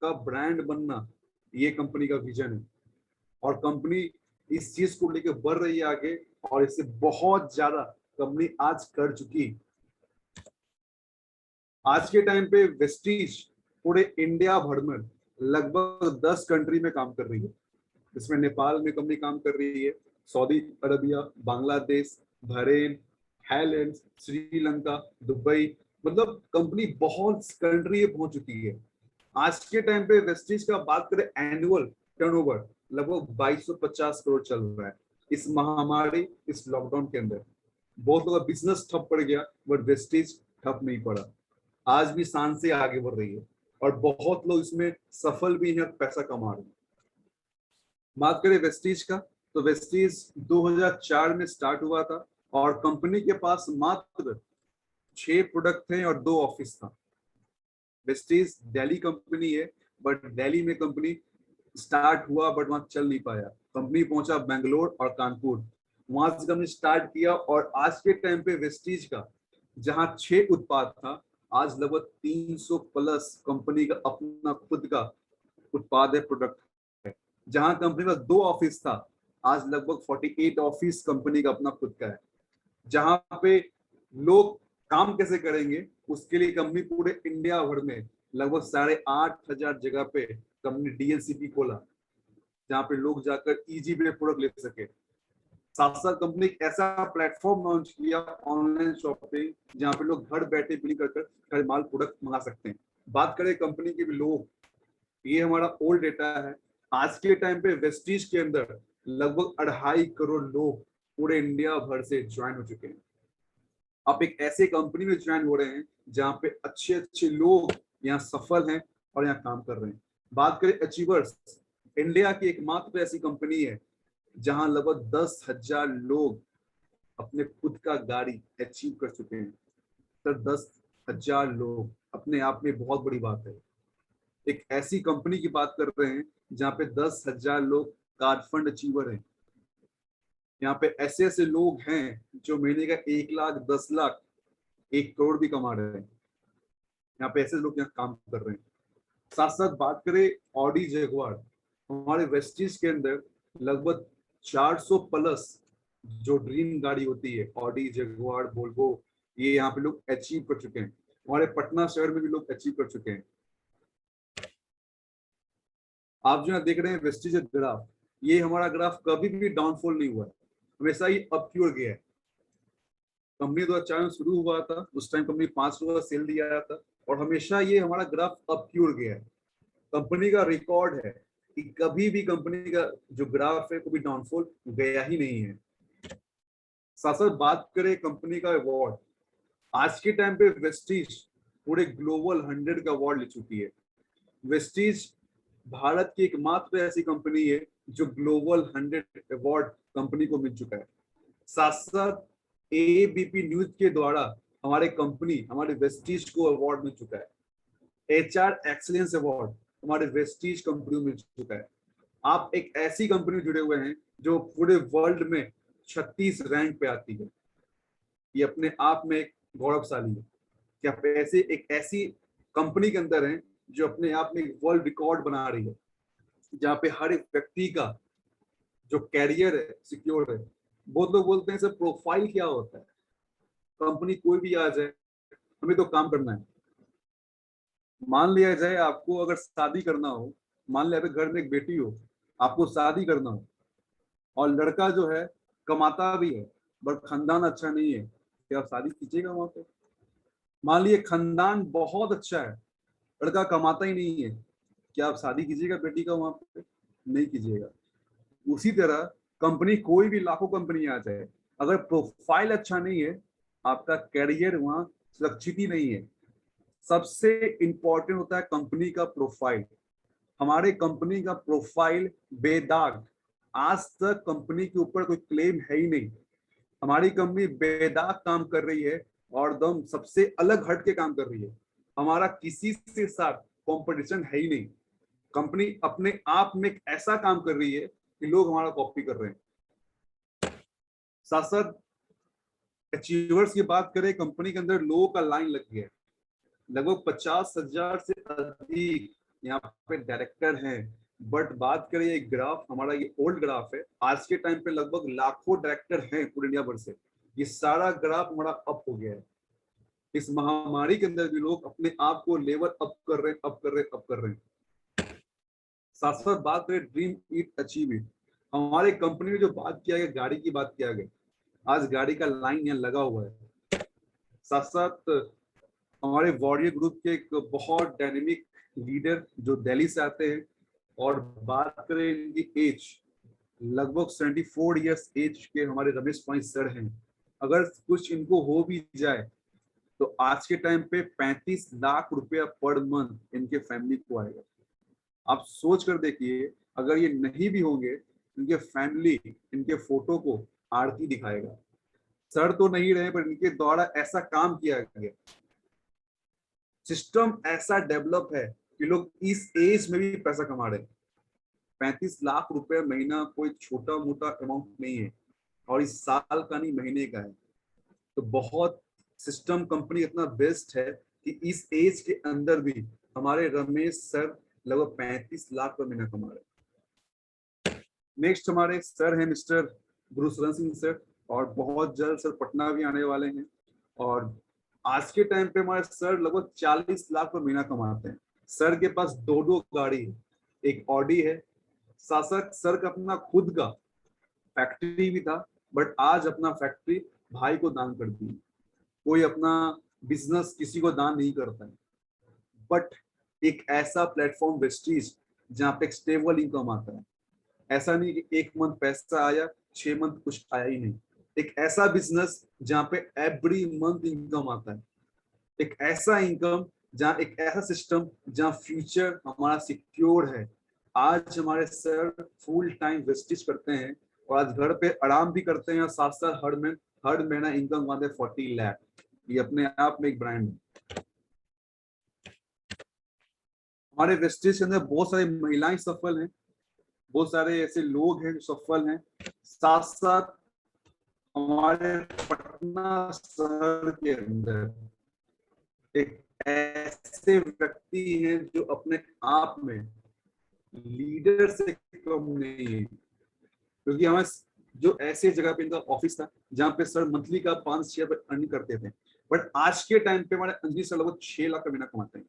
का ब्रांड बनना, ये कंपनी का विजन है। और कंपनी इस चीज को लेकर बढ़ रही है आगे, और इससे बहुत ज्यादा कंपनी आज कर चुकी। आज के टाइम पे वेस्टीज पूरे इंडिया भर में लगभग 10 कंट्री में काम कर रही है। इसमें नेपाल में कंपनी काम कर रही है, Saudi Arabia, Bangladesh, Bahrain, Thailand, Sri Lanka, Dubai, मतलब कंपनी बहुत कंट्री में पहुंच चुकी है। आज के टाइम पे वेस्टीज का बात करें एनुअल टर्नओवर लगभग 2250 करोड़ चल रहा है। इस महामारी, इस लॉकडाउन के अंदर बहुत लोगों का बिजनेस ठप पड़ गया, बट वेस्टीज ठप नहीं पड़ा, आज भी शान से आगे बढ़ रही है और बहुत लोग इसमें सफल भी हैं, पैसा कमा रहे हैं। बात करें वेस्टीज का, तो वेस्टीज 2004 में स्टार्ट हुआ था और कंपनी के पास मात्र 6 प्रोडक्ट थे और 2 ऑफिस था। वेस्टीज दिल्ली कंपनी है, बट दिल्ली में कंपनी स्टार्ट हुआ बट वहां चल नहीं पाया। कंपनी पहुंचा बेंगलोर और कानपुर, वहां से कंपनी स्टार्ट किया और आज के टाइम पे वेस्टीज का जहां 6 उत्पाद था, आज लगभग 300 प्लस कंपनी का अपना खुद का उत्पाद है, प्रोडक्ट है। जहां कंपनी का 2 ऑफिस था, आज लगभग 48 ऑफिस कंपनी का अपना खुद का है। जहां पे लोग काम कैसे करेंगे उसके लिए कंपनी पूरे इंडिया भर में लगभग 8,500 जगह पे कंपनी डीएलसीपी खोला, जहां पे लोग जाकर इजी में प्रोडक्ट ले सके। साथ साथ कंपनी एक ऐसा प्लेटफॉर्म लॉन्च किया ऑनलाइन शॉपिंग, जहां पे लोग घर बैठे बिलिंग कर घर माल प्रोडक्ट मंगा सकते हैं। बात करें कंपनी के भी लोग, ये हमारा ओल्ड डेटा है। आज के टाइम पे वेस्टीज के अंदर लगभग 2.5 करोड़ लोग पूरे इंडिया भर से ज्वाइन हो चुके हैं। आप एक ऐसे कंपनी में ज्वाइन हो रहे हैं जहां पे अच्छे अच्छे लोग यहाँ सफल हैं और यहाँ काम कर रहे हैं। बात करें अचीवर्स, इंडिया की एकमात्र ऐसी कंपनी है जहां लगभग 10,000 लोग अपने खुद का गाड़ी अचीव कर चुके हैं। तो 10,000 लोग अपने आप में बहुत बड़ी बात है। एक ऐसी कंपनी की बात कर रहे हैं जहां पे 10,000 लोग कार फंड अचीवर हैं। यहाँ पे ऐसे ऐसे लोग हैं जो महीने का 1 लाख, 10 लाख, 1 करोड़ भी कमा रहे हैं। यहाँ पे ऐसे लोग यहाँ काम कर रहे हैं। साथ साथ बात करें ऑडी जगुआर, हमारे वेस्टिज के अंदर लगभग 400 प्लस जो ड्रीम गाड़ी होती है, ऑडी जगुआर वोल्वो, ये यहाँ पे लोग अचीव कर चुके हैं। हमारे पटना शहर में भी लोग अचीव कर चुके हैं। आप जो है देख रहे हैं वेस्टिज ग्राफ, ये हमारा ग्राफ कभी भी डाउनफॉल नहीं हुआ है, हमेशा ही अप की ओर गया है। कंपनी 2004 में शुरू हुआ था, उस टाइम कंपनी 5 रुपये का सेल दिया था और हमेशा ये हमारा ग्राफ अप की ओर गया है। कंपनी का रिकॉर्ड है कि कभी भी कंपनी का जो ग्राफ है कभी डाउनफॉल गया ही नहीं है। साथ साथ बात करें कंपनी का अवार्ड, आज के टाइम पे वेस्टीज पूरे ग्लोबल 100 का अवार्ड ले चुकी है। वेस्टीज भारत की एकमात्र ऐसी कंपनी है जो ग्लोबल 100 अवार्ड कंपनी को मिल चुका है। साथ साथ एबीपी न्यूज के द्वारा हमारे कंपनी, हमारे वेस्टीज को अवार्ड मिल चुका है। एचआर एक्सीलेंस अवार्ड हमारे वेस्टीज कंपनी में मिल चुका है। आप एक ऐसी कंपनी में जुड़े हुए हैं जो पूरे वर्ल्ड में 36 रैंक पे आती है, ये अपने आप में एक गौरवशाली है कि आप ऐसे एक ऐसी कंपनी के अंदर हैं जो अपने आप में एक वर्ल्ड रिकॉर्ड बना रही है, जहाँ पे हर एक व्यक्ति का जो कैरियर है सिक्योर है। बहुत लोग बोलते हैं सर प्रोफाइल क्या होता है, कंपनी कोई भी आ जाए हमें तो काम करना है। मान लिया जाए आपको अगर शादी करना हो, मान लिया घर में एक बेटी हो, आपको शादी करना हो और लड़का जो है कमाता भी है बट खानदान अच्छा नहीं है, क्या आप शादी कीजिएगा वहां पे? मान लीजिए खानदान बहुत अच्छा है, लड़का कमाता ही नहीं है, क्या आप शादी कीजिएगा बेटी का वहां पे? नहीं कीजिएगा। उसी तरह कंपनी कोई भी लाखों कंपनी आ जाए, अगर प्रोफाइल अच्छा नहीं है, आपका कैरियर वहां सुरक्षित ही नहीं है। सबसे इंपॉर्टेंट होता है कंपनी का प्रोफाइल। हमारे कंपनी का प्रोफाइल बेदाग, आज तक कंपनी के ऊपर कोई क्लेम है ही नहीं। हमारी कंपनी बेदाग काम कर रही है और दम सबसे अलग हट के काम कर रही है। हमारा किसी के साथ कंपटीशन है ही नहीं। कंपनी अपने आप में एक ऐसा काम कर रही है कि लोग हमारा कॉपी कर रहे हैं। साथ साथ अचीवर्स की बात करें, कंपनी के अंदर लोगों का लाइन लग गया है। लगभग 50,000 से अधिक यहाँ पे डायरेक्टर हैं। बट बात करें ये ग्राफ, हमारा ये ओल्ड ग्राफ है, आज के टाइम पे लगभग लाखों डायरेक्टर हैं पूरे इंडिया भर से। ये सारा ग्राफ हमारा अप हो गया है। इस महामारी के अंदर भी लोग अपने आप को लेवल अप कर रहे हैं, अप कर रहे हैं, अप कर रहे हैं। साथ साथ बात करें ड्रीम ईट अचीव इट, हमारे कंपनी में जो बात किया गया, गाड़ी की बात किया गया, आज गाड़ी का लाइन यहाँ लगा हुआ है। साथ साथ हमारे वॉरियर ग्रुप के एक बहुत डायनेमिक लीडर जो दिल्ली से आते हैं, और बात करें इनकी एज, लगभग 74 ईयर्स एज के हमारे रमेश पाई सर हैं। अगर कुछ इनको हो भी जाए तो आज के टाइम पे 35 लाख रुपया पर मंथ इनके फैमिली को आएगा। आप सोच कर देखिए, अगर ये नहीं भी होंगे, इनके फैमिली इनके फोटो को आरती दिखाएगा। सर तो नहीं रहे पर इनके द्वारा ऐसा काम किया गया, सिस्टम ऐसा डेवलप है कि लोग इस एज में भी पैसा कमा रहे हैं। 35 लाख रुपए महीना कोई छोटा मोटा अमाउंट नहीं है, और इस साल का नहीं महीने का है। तो बहुत सिस्टम कंपनी इतना बेस्ट है कि इस एज के अंदर भी हमारे रमेश सर लगभग 35 लाख पर महीना कमा रहे हैं। नेक्स्ट हमारे सर हैं मिस्टर गुरुशरण सिंह सर, और बहुत जल्द सर पटना भी आने वाले हैं। और आज के टाइम पे हमारे सर लगभग 40 लाख पर महीना कमाते हैं। सर के पास 2 गाड़ी है, एक ऑडी है। साथ साथ सर का अपना खुद का फैक्ट्री भी था, बट आज अपना फैक्ट्री भाई को दान कर दी। कोई अपना बिजनेस किसी को दान नहीं करता है, बट एक ऐसा प्लेटफॉर्म वेस्टीज जहाँ पे एक स्टेबल इनकम आता है। ऐसा नहीं कि एक मंथ पैसा आया, 6 मंथ कुछ आया ही नहीं। एक ऐसा बिजनेस जहाँ पे एवरी मंथ इनकम आता है, एक ऐसा इनकम जहाँ, एक ऐसा सिस्टम जहाँ फ्यूचर हमारा सिक्योर है। आज हमारे सर फुल टाइम वेस्टिज करते हैं और आज घर पे आराम भी करते हैं, और साथ साथ हर महीना इनकम आते हैं 40 लाख। ये अपने आप में एक ब्रांड है। हमारे वेस्टिज के अंदर बहुत सारी महिलाएं सफल हैं, बहुत सारे ऐसे लोग हैं जो सफल हैं। साथ साथ हमारे पटना शहर के अंदर एक ऐसे व्यक्ति हैं जो अपने आप में लीडर से कम नहीं है, क्योंकि हमें जो ऐसे जगह पे इनका ऑफिस था जहाँ पे सर मंथली का 5-6 अर्निंग करते थे, बट आज के टाइम पे हमारे अंजलि सर लगभग 6 लाख का महीना कमाते हैं।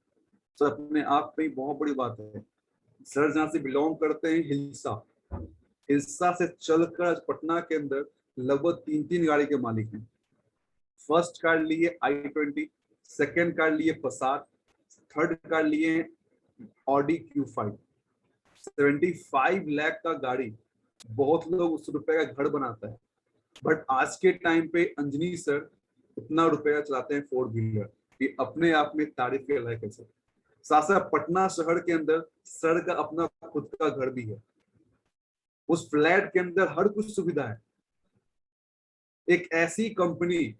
सर अपने आप में बहुत बड़ी बात है। सर जहाँ से बिलोंग करते हैं हिल्सा, हिल्सा से चलकर पटना के अंदर लगभग 3-3 गाड़ी के मालिक हैं। फर्स्ट कार लिए i20, सेकेंड कार लिए पसार, थर्ड कार लिए ऑडी Q5। 75 लाख का गाड़ी, बहुत लोग उस रुपए का घर बनाता है, बट आज के टाइम पे अंजनी सर इतना रुपया चलाते हैं 4 व्हीलर, ये अपने आप में तारीफ के लायक है सर। साथ साथ पटना शहर के अंदर सर का अपना खुद का घर भी है, उस फ्लैट के अंदर हर कुछ सुविधा है। एक ऐसी कंपनी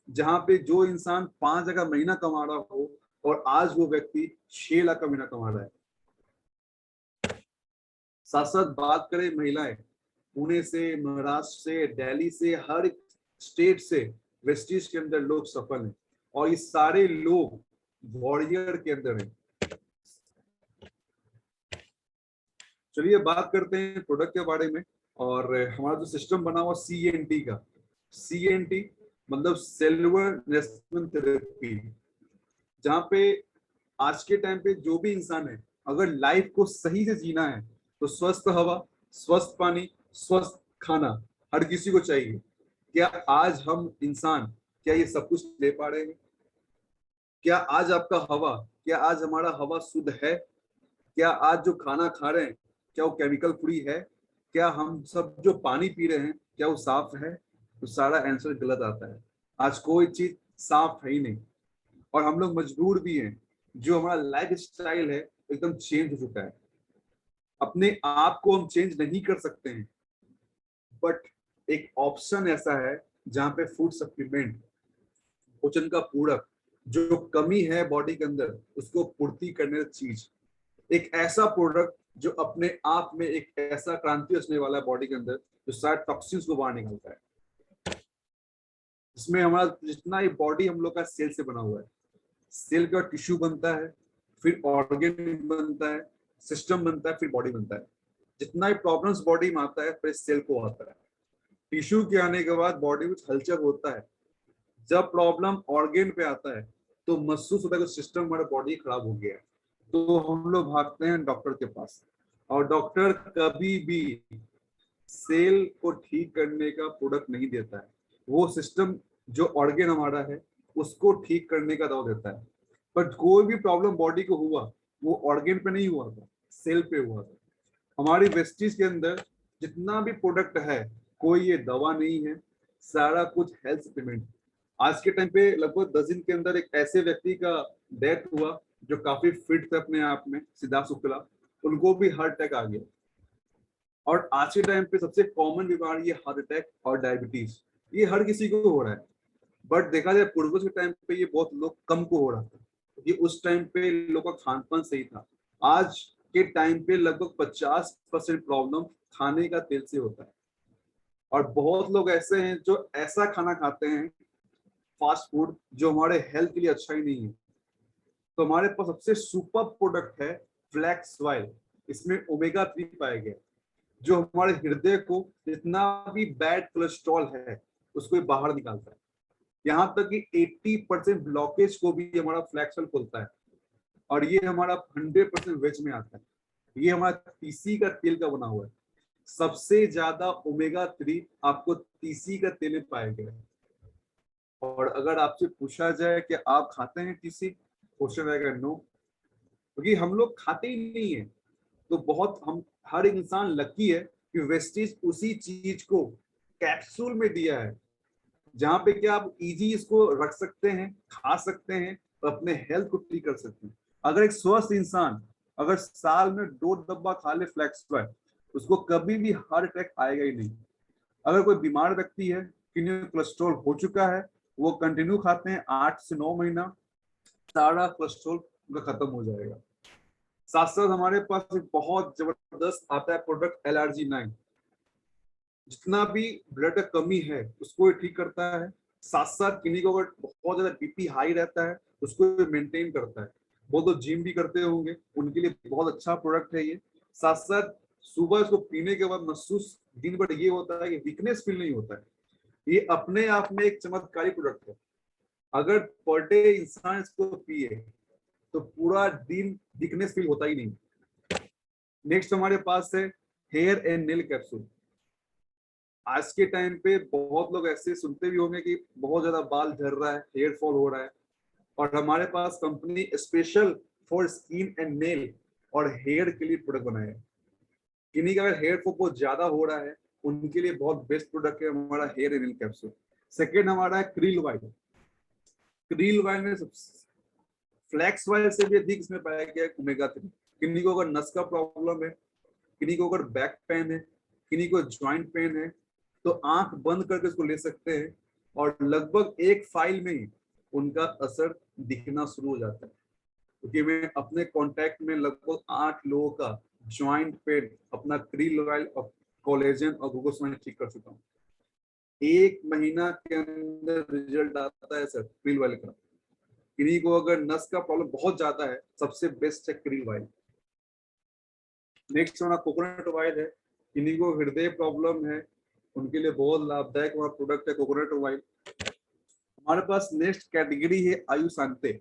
जहां पे जो इंसान 5 लाख का महीना कमा रहा हो और आज वो व्यक्ति 6 लाख का महीना कमा रहा है। साथ साथ बात करें महिलाएं, पुणे से, महाराष्ट्र से, दिल्ली से, हर स्टेट से वेस्टिज के अंदर लोग सफल हैं और ये सारे लोग वॉरियर के अंदर हैं। चलिए बात करते हैं प्रोडक्ट के बारे में। और हमारा जो सिस्टम बना हुआ CNT का, CNT मतलब सेलुलर इन्वेस्टमेंट थेरेपी, जहाँ पे आज के टाइम पे जो भी इंसान है अगर लाइफ को सही से जीना है तो स्वस्थ हवा, स्वस्थ पानी, स्वस्थ खाना हर किसी को चाहिए। क्या आज हम इंसान क्या ये सब कुछ ले पा रहे हैं? क्या आज आपका हवा, क्या आज हमारा हवा शुद्ध है? क्या आज जो खाना खा रहे हैं क्या वो केमिकल फ्री है? क्या हम सब जो पानी पी रहे हैं क्या वो साफ है? तो सारा आंसर गलत आता है। आज कोई चीज साफ है ही नहीं और हम लोग मजबूर भी हैं। जो हमारा लाइफ स्टाइल है एकदम चेंज हो चुका है। अपने आप को हम चेंज नहीं कर सकते हैं, बट एक ऑप्शन ऐसा है जहाँ पे फूड सप्लीमेंट, भोजन का पूरक, जो कमी है बॉडी के अंदर उसको पूर्ति करने की चीज, एक ऐसा प्रोडक्ट जो अपने आप में एक ऐसा क्रांति रचने वाला है बॉडी के अंदर, जो सारे टॉक्सिन्स को बाहर निकालता है। इसमें हमारा जितना ये बॉडी हम लोग का सेल से बना हुआ है, सेल का टिश्यू बनता है, फिर ऑर्गन बनता है, सिस्टम बनता है, फिर बॉडी बनता है। जितना भी प्रॉब्लम्स बॉडी में आता है फिर सेल को आता है। टिश्यू के आने के बाद बॉडी में हलचल होता है। जब प्रॉब्लम ऑर्गन पे आता है तो महसूस होता है कि सिस्टम हमारा बॉडी खराब हो गया है, तो हम लोग भागते हैं डॉक्टर के पास। और डॉक्टर कभी भी सेल को ठीक करने का प्रोडक्ट नहीं देता है, वो सिस्टम जो ऑर्गन हमारा है उसको ठीक करने का दवा देता है। पर कोई भी प्रॉब्लम बॉडी को हुआ वो ऑर्गन पे नहीं हुआ था, सेल पे हुआ था। हमारी वेस्टीज के अंदर जितना भी प्रोडक्ट है कोई ये दवा नहीं है, सारा कुछ हेल्थ सप्लीमेंट। आज के टाइम पे लगभग 10 दिन के अंदर एक ऐसे व्यक्ति का डेथ हुआ जो काफी फिट थे अपने आप में, सिद्धार्थ शुक्ला, उनको भी हार्ट अटैक आ गया। और आज के टाइम पे सबसे कॉमन बीमारी है हार्ट अटैक और डायबिटीज, ये हर किसी को हो रहा है। बट देखा जाए पूर्वज के टाइम पे ये बहुत लोग कम को हो रहा था, क्योंकि उस टाइम पे लोगों का खान पान सही था। आज के टाइम पे लगभग 50% प्रॉब्लम खाने का तेल से होता है। और बहुत लोग ऐसे हैं जो ऐसा खाना खाते हैं फास्ट फूड जो हमारे हेल्थ के लिए अच्छा ही नहीं है। तो हमारे पास सबसे सुपर प्रोडक्ट है फ्लैक्स ऑयल। इसमें ओमेगा 3 पाया गया जो हमारे हृदय को जितना भी बैड कोलेस्ट्रॉल है उसको बाहर निकालता है। यहाँ तक कि 80% ब्लॉकेज को भी हमारा फ्लैक्स ऑयल खोलता है। और ये हमारा 100% वेज में आता है। ये हमारा तीसी का तेल का बना हुआ है। सबसे ज्यादा ओमेगा 3 आपको तीसी का तेल में पाया गया है। और अगर आपसे पूछा जाए कि आप खाते हैं तीसी, क्वेश्चन रहेगा नो, क्योंकि हम लोग खाते ही नहीं है। तो बहुत हम हर इंसान लकी है कि वेस्टीज उसी चीज को कैप्सूल में दिया है, जहां पे क्या आप इजी इसको रख सकते हैं, खा सकते हैं और अपने हेल्थ को ठीक कर सकते हैं। अगर एक स्वस्थ इंसान अगर साल में 2 डब्बा खा ले फ्लैक्स ऑयल, उसको कभी भी हार्ट अटैक आएगा ही नहीं। अगर कोई बीमार व्यक्ति है, किन्हीं कोलेस्ट्रॉल हो चुका है, वो कंटिन्यू खाते हैं 8 से 9 महीना, सारा कोलेस्ट्रॉल खत्म हो जाएगा। साथ साथ हमारे पास एक बहुत जबरदस्त आता है प्रोडक्ट LRG9। जितना भी ब्लड का कमी है उसको ये ठीक करता है। साथ साथ किन्हीं को अगर बहुत ज्यादा बीपी हाई रहता है उसको मेंटेन करता है। वो तो जिम भी करते होंगे, उनके लिए बहुत अच्छा प्रोडक्ट है ये। साथ साथ सुबह इसको पीने के बाद महसूस दिन भर ये होता है कि वीकनेस फील नहीं होता है। ये अपने आप में एक चमत्कारी प्रोडक्ट है। अगर पर डे इंसान इसको पिए तो पूरा दिन वीकनेस फील होता ही नहीं। नेक्स्ट हमारे पास है हेयर एंड नेल कैप्सूल। आज के टाइम पे बहुत लोग ऐसे सुनते भी होंगे कि बहुत ज्यादा बाल झड़ रहा है, हेयर फॉल हो रहा है, और हमारे पास company special for skin and nail और हेयर के लिए प्रोडक्ट बनाया है। किन्हीं का अगर हेयर फॉल बहुत ज्यादा हो रहा है उनके लिए बहुत बेस्ट प्रोडक्ट है हमारा hair and nail capsule. Second हमारा है क्रील वाइल। क्रील वाइल में फ्लैक्स वाइल से भी अधिक इसमें पाया गया है ओमेगा 3। किन्हीं को अगर नस का प्रॉब्लम है, किन्हीं को अगर बैक पेन है, किन्हीं को ज्वाइंट पेन है, तो आंख बंद करके इसको ले सकते हैं और लगभग एक फाइल में ही उनका असर दिखना शुरू हो जाता है। क्योंकि मैं अपने कांटेक्ट में लगभग 8 लोगों का ज्वाइंट पेन अपना क्रील ऑयल और कोलेजन और ग्लूकोसामाइन ठीक कर चुका हूँ। 1 महीना के अंदर रिजल्ट आता है सर क्रील ऑयल का। किन्हीं को अगर नस का प्रॉब्लम बहुत ज्यादा है, सबसे बेस्ट है क्रील ऑयल। नेक्स्ट हमारा कोकोनट ऑयल है। किन्हीं को हृदय प्रॉब्लम है उनके लिए बहुत लाभदायक हमारा प्रोडक्ट है कोकोनट ऑयल। हमारे पास नेक्स्ट कैटेगरी है आयुशांते।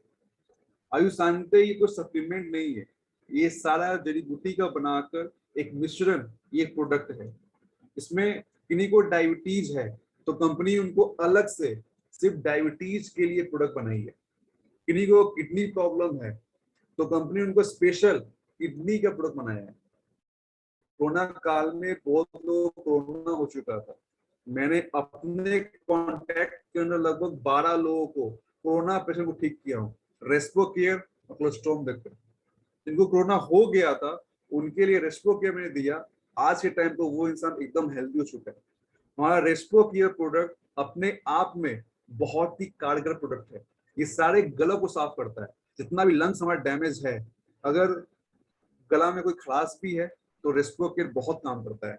आयुशांते ये कोई सप्लीमेंट नहीं है, ये सारा जड़ी बूटी का बनाकर एक मिश्रण ये प्रोडक्ट है। इसमें किन्हीं को डायबिटीज है तो कंपनी उनको अलग से सिर्फ डायबिटीज के लिए प्रोडक्ट बनाई है। किन्हीं को किडनी प्रॉब्लम है तो कंपनी उनको स्पेशल किडनी का प्रोडक्ट बनाया है। कोरोना काल में बहुत लोग कोरोना हो चुका था, मैंने अपने कांटेक्ट के अंदर लगभग 12 लोगों को कोरोना पेशेंट को ठीक किया हूँ रेस्पो केयर और कोलेस्ट्रॉम देकर। जिनको कोरोना हो गया था उनके लिए रेस्पो केयर मैंने दिया, आज के टाइम पे वो इंसान एकदम हेल्दी हो चुका है। हमारा रेस्पो केयर प्रोडक्ट अपने आप में बहुत ही कारगर प्रोडक्ट है। ये सारे गलों को साफ करता है, जितना भी लंग्स हमारा डैमेज है, अगर गला में कोई खराश भी है तो रेस्पो केयर बहुत काम करता है।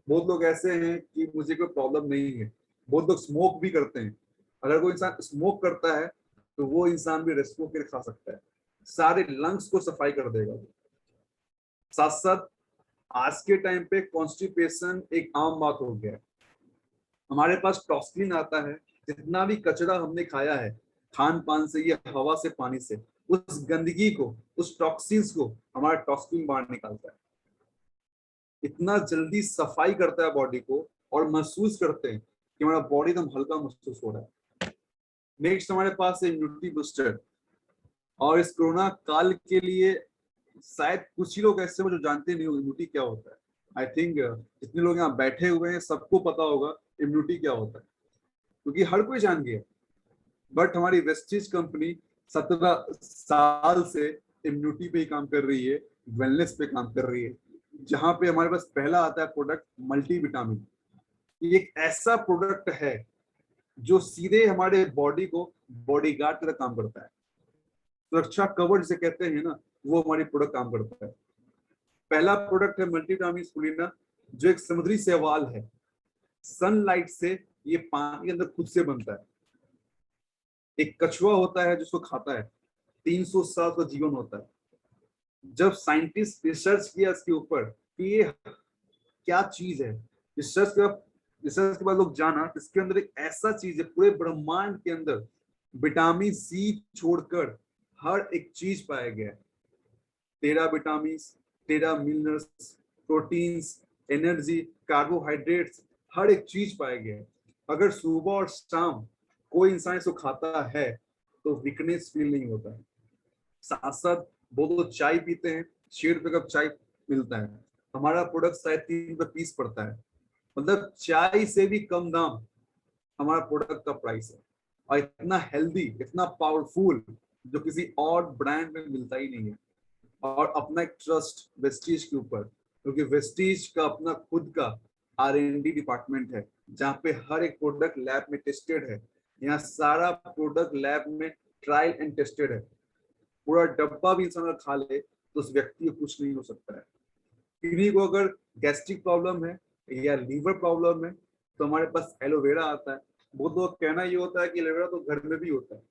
बहुत लोग ऐसे हैं कि मुझे कोई प्रॉब्लम नहीं है, बहुत लोग स्मोक भी करते हैं, अगर कोई इंसान स्मोक करता है तो वो इंसान भी रेस्पो केयर खा सकता है, सारे लंग्स को सफाई कर देगा। साथ साथ आज के टाइम पे कॉन्स्टिपेशन एक आम बात हो गया है। हमारे पास टॉक्सिन आता है, जितना भी कचरा हमने खाया है खान पान से या हवा से पानी से, उस गंदगी को, उस टॉक्सिन्स को हमारा टॉक्सिन बाहर निकालता है। इतना जल्दी सफाई करता है बॉडी को और महसूस करते हैं कि हमारा बॉडी एकदम हल्का महसूस हो रहा है। नेक्स्ट हमारे पास है इम्यूनिटी बूस्टर। और इस कोरोना काल के लिए शायद कुछ ही लोग ऐसे हो जो जानते नहीं हो इम्यूनिटी क्या होता है। आई थिंक जितने लोग यहाँ बैठे हुए हैं सबको पता होगा इम्यूनिटी क्या होता है, क्योंकि हर कोई जान गया। बट हमारी वेस्टीज कंपनी 17 साल से इम्यूनिटी पे ही काम कर रही है, वेलनेस पे काम कर रही है। जहां पे हमारे पास पहला आता है प्रोडक्ट मल्टी विटामिन। ये एक ऐसा प्रोडक्ट है जो सीधे हमारे बॉडी को बॉडीगार्ड की तरह काम करता है। सुरक्षा कवच जिसे कहते हैं ना, वो हमारी प्रोडक्ट काम करता है। पहला प्रोडक्ट है मल्टीविटामिन स्पुलिना, जो एक समुद्री शैवाल है। सनलाइट से ये पानी के अंदर खुद से बनता है। एक कछुआ होता है जिसको खाता है, 300 साल का जीवन होता है। जब साइंटिस्ट रिसर्च किया इसके ऊपर कि ये क्या चीज है, रिसर्च के बाद लोग जाना इसके अंदर एक ऐसा चीज है, पूरे ब्रह्मांड के अंदर विटामिन सी छोड़कर हर एक चीज पाया गया है। 13 vitamin, 13 minerals, proteins, energy, carbohydrates, हर एक चीज पाया गया है। अगर सुबह और शाम कोई इंसान इसको खाता है तो वीकनेस फील नहीं होता है। साथ साथ वो लोग चाय पीते हैं, 6 रुपए का चाय मिलता है, हमारा प्रोडक्ट शायद 3 रुपए पीस पड़ता है। मतलब चाय से भी कम दाम हमारा प्रोडक्ट का प्राइस है। और इतना हेल्दी, इतना पावरफुल, जो किसी और ब्रांड में मिलता ही नहीं है। और अपना एक ट्रस्ट वेस्टीज के ऊपर, क्योंकि वेस्टीज का अपना खुद का R&D डिपार्टमेंट है, जहाँ पे हर एक प्रोडक्ट लैब में टेस्टेड है। यहाँ सारा प्रोडक्ट लैब में ट्रायल एंड टेस्टेड है। पूरा डब्बा भी इंसान खा ले तो उस व्यक्ति को कुछ नहीं हो सकता है। किन्हीं को अगर गैस्ट्रिक प्रॉब्लम है या लीवर प्रॉब्लम है तो हमारे पास एलोवेरा आता है। बहुत लोग कहना ये होता है कि एलोवेरा तो घर में भी होता है,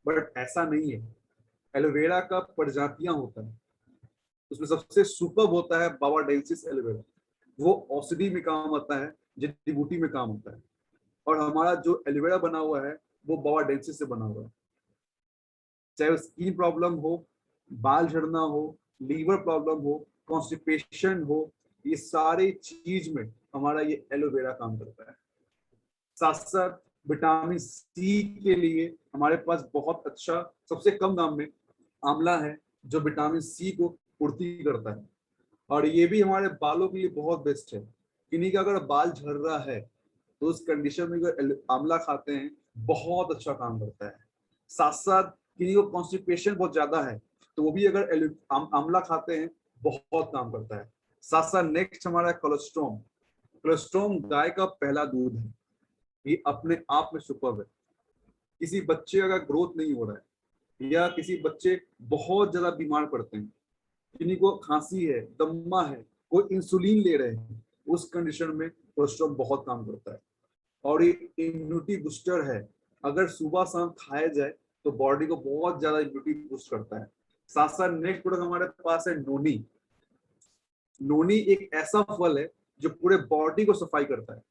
बट ऐसा नहीं है। एलोवेरा का प्रजातियां होता है, उसमें सबसे सुपर्ब होता है बाबाडेंसिस एलोवेरा। वो औषधि में काम आता है, जड़ी बूटी में काम होता है। और हमारा जो एलोवेरा बना हुआ है वो बाबाडेंसिस से बना हुआ है। चाहे वो स्किन प्रॉब्लम हो, बाल झड़ना हो, लीवर प्रॉब्लम हो, कॉन्स्टिपेशन हो, ये सारे चीज में हमारा ये एलोवेरा काम करता है। साथ साथ विटामिन सी के लिए हमारे पास बहुत अच्छा, सबसे कम दाम में आंवला है जो विटामिन सी को पूर्ति करता है। और ये भी हमारे बालों के लिए बहुत बेस्ट है। किन्हीं का अगर बाल झड़ रहा है तो उस कंडीशन में अगर आंवला खाते हैं बहुत अच्छा काम करता है। साथ साथ किन्हीं को कॉन्स्टिपेशन बहुत ज्यादा है तो वो भी अगर आंवला खाते हैं बहुत काम करता है। साथ साथ नेक्स्ट हमारा कोलेस्ट्रॉम। कोलेस्ट्रॉम गाय का पहला दूध है, ये अपने आप में सुपर्ब है। किसी बच्चे का ग्रोथ नहीं हो रहा है या किसी बच्चे बहुत ज्यादा बीमार पड़ते हैं, किन्हीं को खांसी है, दम्मा है, कोई इंसुलिन ले रहे हैं, उस कंडीशन में कोलेस्ट्रॉल बहुत काम करता है। और ये इम्यूनिटी बूस्टर है, अगर सुबह शाम खाया जाए तो बॉडी को बहुत ज्यादा इम्यूनिटी बूस्ट करता है। साथ साथ नेक्स्ट प्रोडक्ट हमारे पास है नोनी। नोनी एक ऐसा फल है जो पूरे बॉडी को सफाई करता है।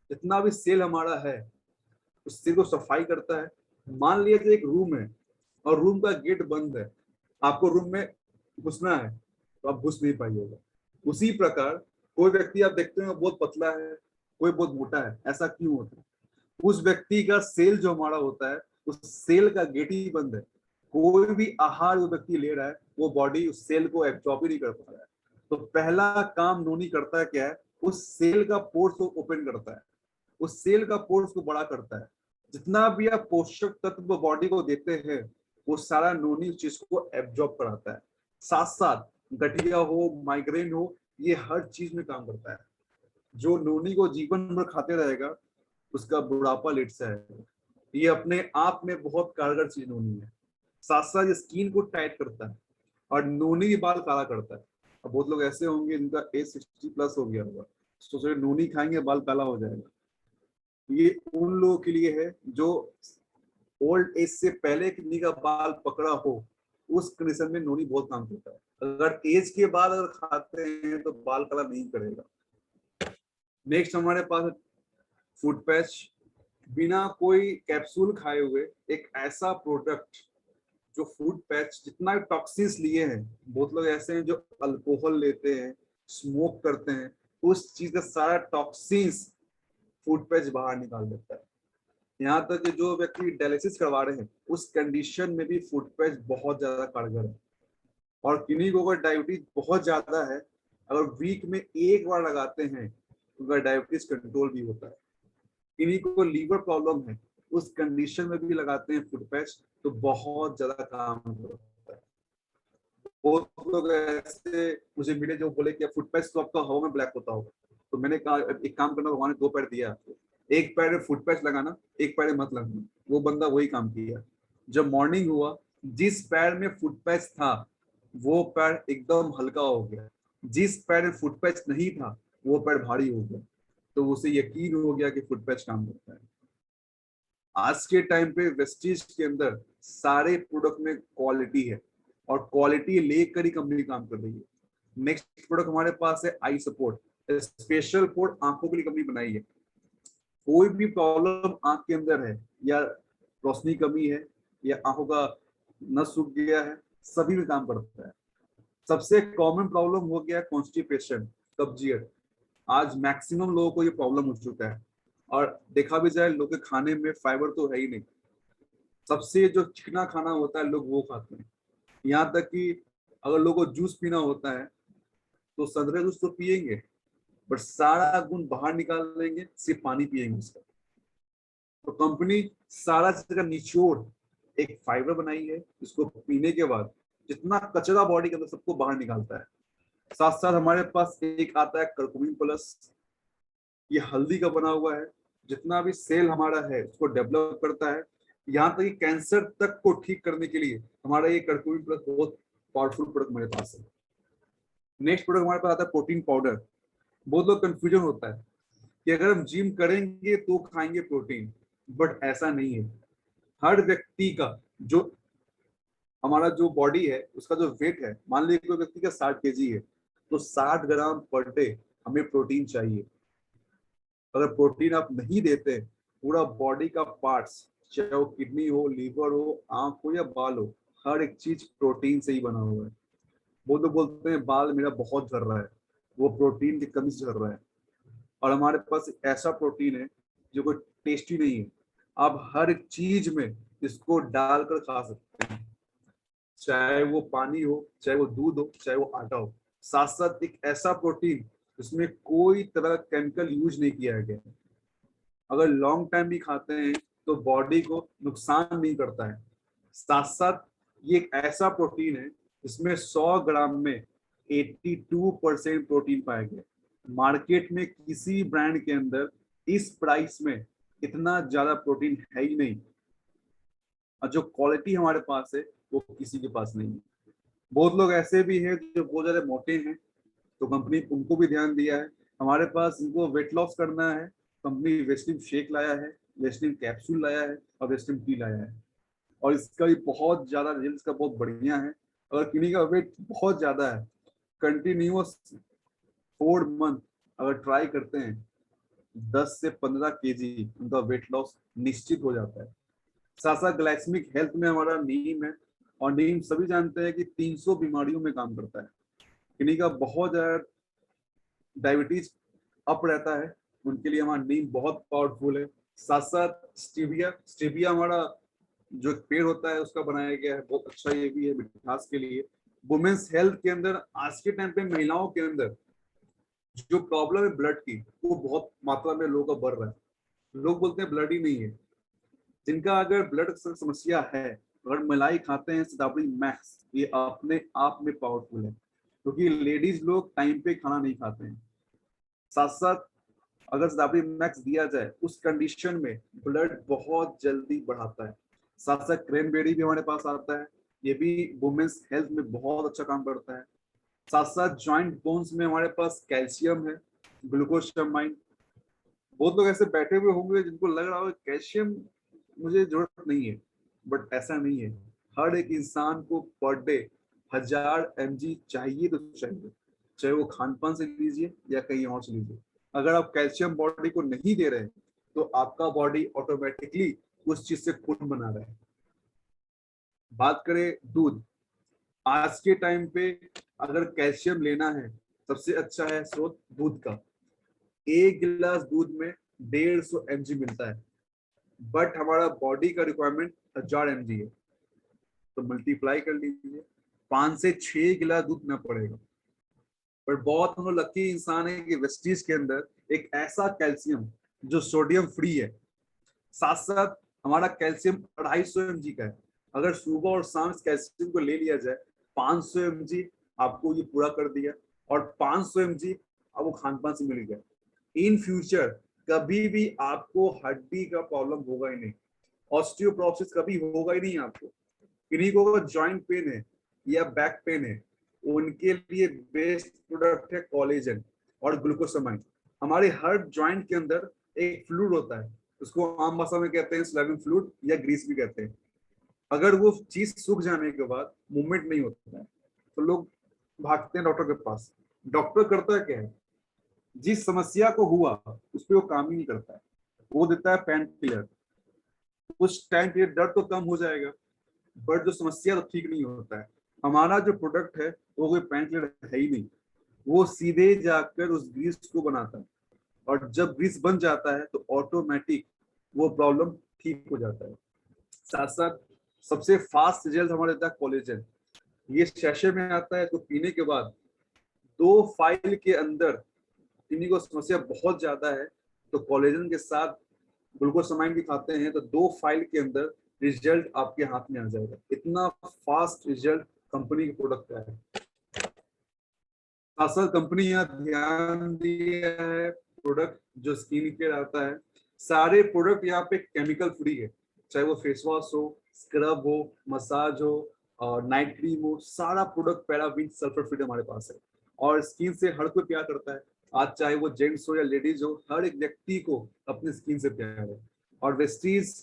जितना भी सेल हमारा है उस सेल को सफाई करता है। मान लीजिए एक रूम है और रूम का गेट बंद है, आपको रूम में घुसना है तो आप घुस नहीं पाइएगा। उसी प्रकार कोई व्यक्ति आप देखते हैं बहुत पतला है, कोई बहुत मोटा है, ऐसा क्यों होता है? उस व्यक्ति का सेल जो हमारा होता है उस सेल का गेट ही बंद है। कोई भी आहार वो व्यक्ति ले रहा है वो बॉडी उस सेल को एब्जॉर्ब ही नहीं कर पा रहा है। तो पहला काम नोनी करता है क्या है, उस सेल का पोर्स को ओपन करता है, उस सेल का पोर्स को बड़ा करता है। जितना भी आप पोषक तत्व बॉडी को देते हैं वो सारा नोनी उस चीज को एब्जॉर्ब कराता है। साथ साथ गठिया हो, माइग्रेन हो, ये हर चीज में काम करता है। जो नोनी को जीवन भर खाते रहेगा उसका बुढ़ापा लेट से आएगा। ये अपने आप में बहुत कारगर चीज नोनी है। साथ साथ ये स्किन को टाइट करता है और नोनी भी बाल काला करता है। अब बहुत लोग ऐसे होंगे इनका एज 60+ हो गया होगा, तो नोनी खाएंगे बाल काला हो जाएगा। ये उन लोगों के लिए है जो ओल्ड एज से पहले किन्हीं का बाल पकड़ा हो, उस कंडीशन में नोनी बहुत काम करता है। अगर एज के बाद अगर खाते हैं तो बाल काला नहीं करेगा। नेक्स्ट हमारे पास फूड पैच। बिना कोई कैप्सूल खाए हुए एक ऐसा प्रोडक्ट जो फूड पैच, जितना भी टॉक्सिन्स लिए हैं, बहुत लोग ऐसे हैं जो अल्कोहल लेते हैं, स्मोक करते हैं, उस चीज का सारा टॉक्सिन्स फूड पैच बाहर निकाल देता है। यहाँ तक कि जो व्यक्ति डायलिसिस करवा रहे हैं उस कंडीशन में भी फूड पैच बहुत ज्यादा कारगर है। और किन्हीं को अगर डायबिटीज बहुत ज्यादा है, अगर वीक में एक बार लगाते हैं तो उनका डायबिटीज कंट्रोल भी होता है। किन्हीं को लीवर प्रॉब्लम है, उस कंडीशन में भी लगाते हैं फूड पैच तो बहुत ज्यादा काम करता है। बहुत लोग ऐसे मुझे मिले जो बोले कि फूड पैच तो आपका हवा में ब्लैक होता होगा, तो मैंने कहा एक काम करना, भगवान ने 2 पैर दिया आपको, एक पैर में फुट पैच लगाना, एक पैर में मत लगाना। वो बंदा वही काम किया। जब मॉर्निंग हुआ, जिस पैर में फुट पैच था वो पैर एकदम हल्का हो गया, जिस पैर में फुट पैच नहीं था वो पैर भारी हो गया। तो उसे यकीन हो गया कि फुट पैच काम करता है। आज के टाइम पे वेस्टीज के अंदर सारे प्रोडक्ट में क्वालिटी है और क्वालिटी लेकर ही कंपनी काम कर रही है। नेक्स्ट प्रोडक्ट हमारे पास है आई सपोर्ट। स्पेशल फॉर आंखों के लिए कंपनी बनाई है। कोई भी प्रॉब्लम आंख के अंदर है या रोशनी कमी है या आंखों का नस सूख गया है, सभी में काम करता है। सबसे कॉमन प्रॉब्लम हो गया कॉन्स्टिपेशन, कब्जियत। आज मैक्सिमम लोगों को ये प्रॉब्लम हो चुका है। और देखा भी जाए लोग के खाने में फाइबर तो है ही नहीं, सबसे जो चिकना खाना होता है लोग वो खाते हैं। यहाँ तक कि अगर लोगों को जूस पीना होता है तो संतरे जूस तो पियेंगे, बट सारा गुण बाहर निकाल लेंगे, सिर्फ पानी पियेंगे उसका। तो कंपनी सारा चीज का निचोड़ एक फाइबर बनाई है, जिसको पीने के बाद जितना कचरा बॉडी के अंदर सबको बाहर निकालता है। साथ साथ हमारे पास एक आता है करकुमिन प्लस। ये हल्दी का बना हुआ है, जितना भी सेल हमारा है उसको डेवलप करता है। यहाँ तक कि कैंसर तक को ठीक करने के लिए हमारा ये करकुमिन प्लस बहुत पावरफुल प्रोडक्ट हमारे पास है। नेक्स्ट प्रोडक्ट हमारे पास आता है प्रोटीन पाउडर। बहुत लोग कंफ्यूजन होता है कि अगर हम जिम करेंगे तो खाएंगे प्रोटीन, बट ऐसा नहीं है। हर व्यक्ति का जो हमारा जो बॉडी है उसका जो वेट है, मान लीजिए कोई व्यक्ति का 60 kg है, तो 60 ग्राम पर डे हमें प्रोटीन चाहिए। अगर प्रोटीन आप नहीं देते, पूरा बॉडी का पार्ट्स, चाहे वो किडनी हो, लीवर हो, आंख हो या बाल हो, हर एक चीज प्रोटीन से ही बना हुआ है। वो तो बोलते हैं बाल मेरा बहुत झड़ रहा है, वो प्रोटीन की कमी से झड़ रहा है। और हमारे पास ऐसा प्रोटीन है जो कोई टेस्टी नहीं है, आप हर एक चीज में इसको डालकर खा सकते हैं, चाहे वो पानी हो, चाहे वो दूध हो, चाहे वो आटा हो। साथ साथ एक ऐसा प्रोटीन जिसमें कोई तरह का केमिकल यूज नहीं किया गया है। अगर लॉन्ग टाइम भी खाते हैं तो बॉडी को नुकसान नहीं करता है। साथ साथ ये एक ऐसा प्रोटीन है जिसमें 100 ग्राम में 82% प्रोटीन पाया गया। मार्केट में किसी ब्रांड के अंदर इस प्राइस में इतना ज्यादा प्रोटीन है ही नहीं, और जो क्वालिटी हमारे पास है वो किसी के पास नहीं है। बहुत लोग ऐसे भी हैं जो बहुत ज्यादा मोटे हैं, तो कंपनी उनको भी ध्यान दिया है। हमारे पास इनको वेट लॉस करना है, कंपनी वेस्टिन शेक लाया है, वेस्टिन कैप्सूल लाया है और वेस्टिन टी लाया है, और इसका भी बहुत ज्यादा रिजल्ट का बहुत बढ़िया है। अगर किन्हीं का वेट बहुत ज्यादा है, कंटिन्यूअस 4 मंथ अगर ट्राई करते हैं, 10 से 15 kg उनका वेट लॉस निश्चित हो जाता है। साथ साथ ग्लाइसेमिक हेल्थ में हमारा नीम है, और नीम सभी जानते हैं कि 300 बीमारियों में काम करता है। किन्हीं का बहुत ज्यादा डायबिटीज अप रहता है, उनके लिए हमारा नीम बहुत पावरफुल है। साथ साथ स्टीविया, स्टीविया हमारा जो एक पेड़ होता है उसका बनाया गया है, बहुत अच्छा ये भी है मिठास के लिए। वुमेन्स हेल्थ के अंदर आज के टाइम पे महिलाओं के अंदर जो प्रॉब्लम है ब्लड की, वो बहुत मात्रा में लोगों का बढ़ रहा है। लोग बोलते हैं ब्लड ही नहीं है, जिनका अगर ब्लड समस्या है, अगर मलाई खाते हैं सिताबड़ी मैक्स, ये अपने आप में पावरफुल है, क्योंकि लेडीज लोग टाइम पे खाना नहीं खाते हैं। साथ साथ अगर सिताबड़ी मैक्स दिया जाए उस कंडीशन में ब्लड बहुत जल्दी बढ़ाता है। साथ साथ क्रैनबेरी भी हमारे पास आता है, ये भी वुमेन्स हेल्थ में बहुत अच्छा काम करता है। साथ साथ जॉइंट बोन्स में हमारे पास कैल्शियम है, ग्लूकोसामाइन। बहुत लोग ऐसे बैठे हुए होंगे जिनको लग रहा होगा कैल्शियम मुझे जरूरत नहीं है, बट ऐसा नहीं है। हर एक इंसान को पर डे 1000 mg चाहिए तो चाहिए, चाहे वो खान पान से लीजिए या कहीं और से लीजिए। अगर आप कैल्शियम बॉडी को नहीं दे रहे हैं तो आपका बॉडी ऑटोमेटिकली उस चीज से खून बना रहा है। बात करें दूध, आज के टाइम पे अगर कैल्शियम लेना है, सबसे अच्छा है स्रोत दूध का। एक गिलास दूध में 150 mg मिलता है, बट हमारा बॉडी का रिक्वायरमेंट 1000 mg है, तो मल्टीप्लाई कर लीजिए, 5 से 6 गिलास दूध पीना पड़ेगा। पर बहुत हम लोग लकी इंसान है कि वेस्टीज के अंदर एक ऐसा कैल्शियम जो सोडियम फ्री है। साथ साथ हमारा कैल्शियम 250 mg का है। अगर सुबह और शाम इस कैल्शियम को ले लिया जाए, 500 mg आपको ये पूरा कर दिया, और 500 mg आपको खान पान से मिल गया। इन फ्यूचर कभी भी आपको हड्डी का प्रॉब्लम होगा ही नहीं, ऑस्टियोपोरोसिस कभी होगा ही नहीं आपको। किन्हीं को अगर जॉइंट पेन है या बैक पेन है, उनके लिए बेस्ट प्रोडक्ट है कोलेजन और ग्लूकोसामाइन। हमारे हर जॉइंट के अंदर एक फ्लूइड होता है, उसको आम भाषा में कहते हैं स्लैविन फ्लूइड या ग्रीस भी कहते हैं। अगर वो चीज सूख जाने के बाद मूवमेंट नहीं होता है, तो लोग भागते हैं डॉक्टर के पास। डॉक्टर करता है क्या है, जिस समस्या को हुआ उस पर वो काम ही नहीं करता है, वो देता है पेन किलर। उस टाइम पे दर्द तो कम हो जाएगा, बट जो समस्या तो ठीक नहीं होता है। हमारा जो प्रोडक्ट है वो कोई पेन किलर है ही नहीं, वो सीधे जाकर उस ग्रीस को बनाता है, और जब ग्रीस बन जाता है तो ऑटोमेटिक वो प्रॉब्लम ठीक हो जाता है। साथ साथ सबसे फास्ट रिजल्ट हमारे देता है कोलेजन। ये शैशे में आता है, तो पीने के बाद 2 फाइल के अंदर, किन्हीं को समस्या बहुत ज्यादा है तो कोलेजन के साथ ग्लूकोसामाइन भी खाते हैं, तो 2 फाइल के अंदर रिजल्ट आपके हाथ में आ जाएगा। इतना फास्ट रिजल्ट कंपनी के प्रोडक्ट का है। साथ साथ कंपनी यहाँ ध्यान दिया है प्रोडक्ट जो स्किन केयर आता है, सारे प्रोडक्ट यहाँ पे केमिकल फ्री है। चाहे वो फेस वॉश हो, स्क्रब हो, मसाज हो और नाइट क्रीम हो, सारा प्रोडक्ट पैराबीन सल्फर फ्री हमारे पास है। और स्किन से हर कोई प्यार करता है, आज चाहे वो जेंट्स हो या लेडीज हो, हर एक व्यक्ति को अपनी स्किन से प्यार है। और वेस्टीज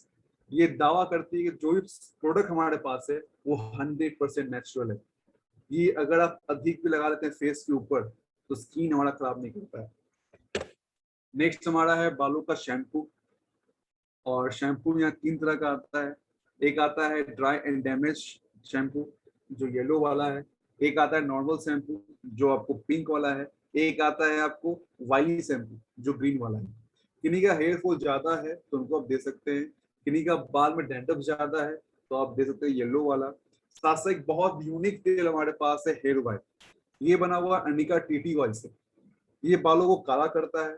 ये दावा करती है कि जो भी प्रोडक्ट हमारे पास है वो 100% नेचुरल है। ये अगर आप अधिक भी लगा लेते हैं फेस के ऊपर तो स्किन हमारा खराब नहीं करता है। नेक्स्ट हमारा है बालों का शैम्पू। और शैम्पू यहाँ 3 तरह का आता है। एक आता है ड्राई एंड डैमेज शैम्पू जो येलो वाला है। एक आता है नॉर्मल शैम्पू जो आपको पिंक वाला है। एक आता है आपको वाइली शैम्पू जो ग्रीन वाला है। किन्हीं का हेयर फॉल ज्यादा है तो उनको आप दे सकते हैं। किन्हीं का बाल में डैंड्रफ ज्यादा है तो आप दे सकते हैं येलो वाला। साथ साथ एक बहुत यूनिक तेल हमारे पास है हेयर ऑयल। ये बना हुआ अनिका टीटी ऑयल से। ये बालों को काला करता है,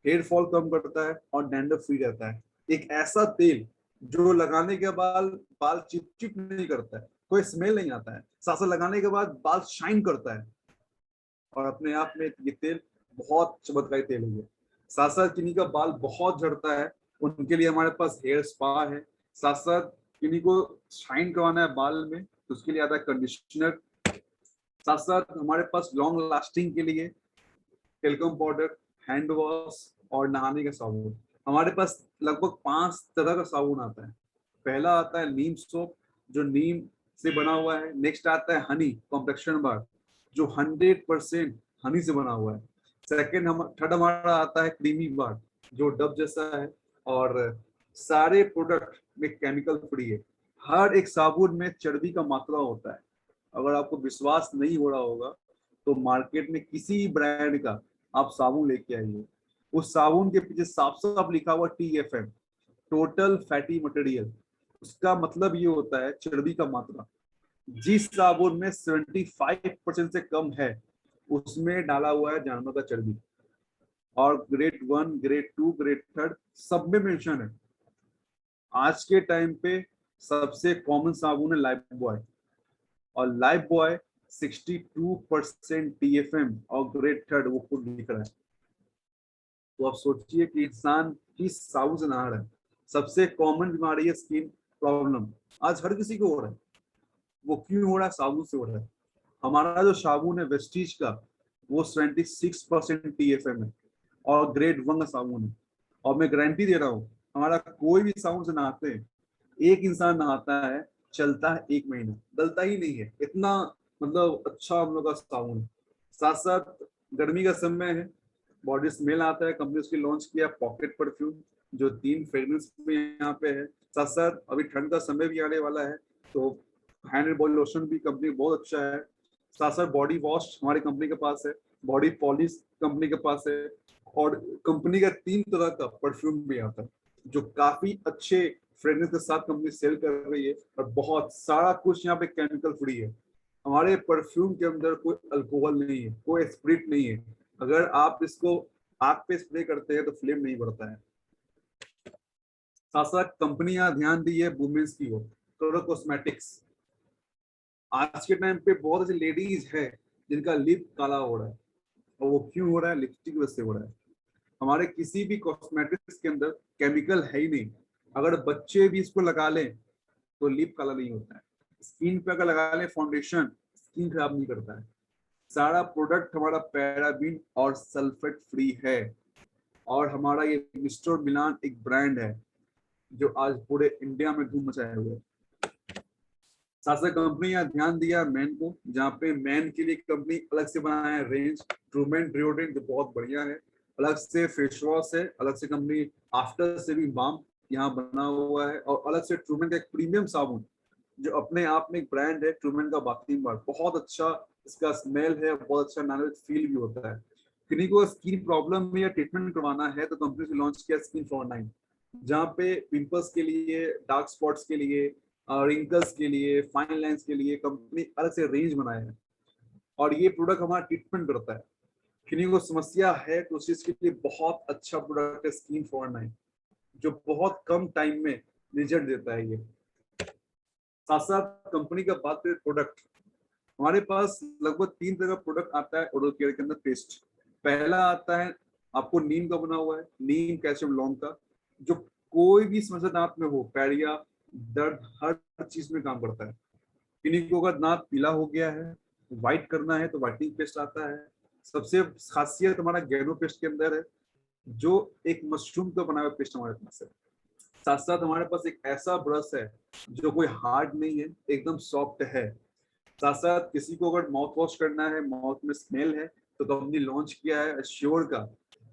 हेयर फॉल कम करता है और डैंड्रफ फ्री रहता है। एक ऐसा तेल जो लगाने के बाद बाल चिपचिप नहीं करता है, कोई स्मेल नहीं आता है, साथ साथ लगाने के बाद बाल शाइन करता है। और अपने आप में ये तेल बहुत चमत्कारी तेल है। साथ साथ किन्हीं का बाल बहुत झड़ता है उनके लिए हमारे पास हेयर स्पा है। साथ साथ किन्हीं को शाइन करवाना है बाल में तो उसके लिए आता है कंडीशनर। साथ साथ हमारे पास लॉन्ग लास्टिंग के लिए टेल्कम पाउडर, हैंड वॉश और नहाने का साबुन। हमारे पास लगभग 5 तरह का साबुन आता है। पहला आता है नीम सोप जो नीम से बना हुआ है। नेक्स्ट आता है हनी कॉम्प्लेक्शन बार जो 100% हनी से बना हुआ है। थर्ड हमारा आता है क्रीमी बार जो डब जैसा है। और सारे प्रोडक्ट में केमिकल फ्री है। हर एक साबुन में चर्बी का मात्रा होता है। अगर आपको विश्वास नहीं हो रहा होगा तो मार्केट में किसी ब्रांड का आप साबुन लेके आइए, उस साबुन के पीछे साफ साफ लिखा हुआ TFM, टोटल फैटी मटेरियल। उसका मतलब ये होता है चर्बी का मात्रा। जिस साबुन में 75% से कम है उसमें डाला हुआ है जानवर का चर्बी। और ग्रेड 1, ग्रेड 2, ग्रेड 3 सब में मेंशन है। आज के टाइम पे सबसे कॉमन साबुन है लाइफ बॉय। और लाइफ बॉय 62% TFM और ग्रेड 3 वो खुद लिख रहा है। तो आप सोचिए कि इंसान किस साबुन से नहा रहा है। सबसे कॉमन बीमारी है स्किन प्रॉब्लम, आज हर किसी को हो रहा है। वो क्यों हो रहा है? साबुन से हो रहा है। हमारा जो साबुन है वेस्टीज का वो 76% TFM है और ग्रेड 1 का साबुन है। और मैं गारंटी दे रहा हूँ हमारा कोई भी साबुन से नहाते हैं, एक इंसान नहाता है, चलता है 1 महीना, गलता ही नहीं है। इतना मतलब अच्छा हम लोग का साबुन है। साथ साथ गर्मी का समय है, बॉडी स्मेल आता है, कंपनी उसकी लॉन्च किया पॉकेट परफ्यूम जो 3 फ्रेग्रेंस में यहाँ पे है। साथ साथ अभी ठंड का समय भी आने वाला है तो हैंड एंड बॉडी लोशन भी कंपनी बहुत अच्छा है। साथ साथ बॉडी वॉश हमारी कंपनी के पास है, बॉडी पॉलिश कंपनी के पास है। और कंपनी का 3 तरह का परफ्यूम भी आता है जो काफी अच्छे फ्रेग्रेंस के साथ कंपनी सेल कर रही है। और बहुत सारा कुछ यहाँ पे केमिकल फ्री है। हमारे परफ्यूम के अंदर कोई अल्कोहल नहीं है, कोई स्प्रिट नहीं है। अगर आप इसको आग पे स्प्रे करते हैं तो फ्लेम नहीं बढ़ता है। साथ साथ कंपनी यहाँ ध्यान दी है वुमेन्स की ओर, कलर कॉस्मेटिक्स। आज के टाइम पे बहुत ऐसी लेडीज है जिनका लिप काला हो रहा है और वो क्यों हो रहा है? लिपस्टिक की वजह से हो रहा है। हमारे किसी भी कॉस्मेटिक्स के अंदर केमिकल है ही नहीं। अगर बच्चे भी इसको लगा लें तो लिप काला नहीं होता है। स्किन पे अगर लगा लें फाउंडेशन, स्किन खराब नहीं करता है। सारा प्रोडक्ट हमारा पैराबीन और सल्फेट फ्री है। और हमारा ये मिस्टर मिलान एक ब्रांड है जो आज पूरे इंडिया में धूम मचाए हुए है। साथ साथ कंपनी यहाँ ध्यान दिया मैन को, जहाँ पे मैन के लिए कंपनी अलग से बनाया है रेंज ट्रूमेन डिओड्रेंट जो बहुत बढ़िया है। अलग से फेस वॉश है, अलग से कंपनी आफ्टर सेविंग बाम यहाँ बना हुआ है। और अलग से ट्रूमेन का एक प्रीमियम साबुन जो अपने आप में एक ब्रांड है, ट्रूमेन का बाथिंग बार। बहुत अच्छा इसका स्मेल है, बहुत अच्छा नॉन फील भी होता है। किन्हीं को स्किन प्रॉब्लम में या ट्रीटमेंट करवाना है तो कंपनी से लॉन्च किया स्किन फॉर 9, जहाँ पे पिंपल्स के लिए, डार्क स्पॉट्स के लिए, रिंकल्स के लिए, फाइन लाइंस के लिए कंपनी अलग से रेंज बनाया है। और ये प्रोडक्ट हमारा ट्रीटमेंट करता है। किन्हीं को समस्या है तो उस चीज के लिए बहुत अच्छा प्रोडक्ट है स्किन फॉर 9 जो बहुत कम टाइम में रिजल्ट देता है। ये साथ साथ कंपनी का बात करें प्रोडक्ट, हमारे पास लगभग 3 तरह का प्रोडक्ट आता है ओरल केयर के अंदर पेस्ट। पहला आता है आपको नीम का बना हुआ है, नीम कैल्शियम लौंग का, जो कोई भी समस्या दांत में हो, पैरिया, दर्द, हर चीज में काम करता है। किन्हीं को अगर दांत पीला हो गया है, व्हाइट करना है तो व्हाइटनिंग पेस्ट आता है। सबसे खासियत हमारा गैनो पेस्ट के अंदर है, जो एक मशरूम का बना हुआ पेस्ट हमारे पास है। साथ साथ हमारे पास एक ऐसा ब्रश है जो कोई हार्ड नहीं है, एकदम सॉफ्ट है। साथ साथ किसी को अगर माउथ वॉश करना है, माउथ में स्मेल है, तो कंपनी लॉन्च किया है एश्योर का,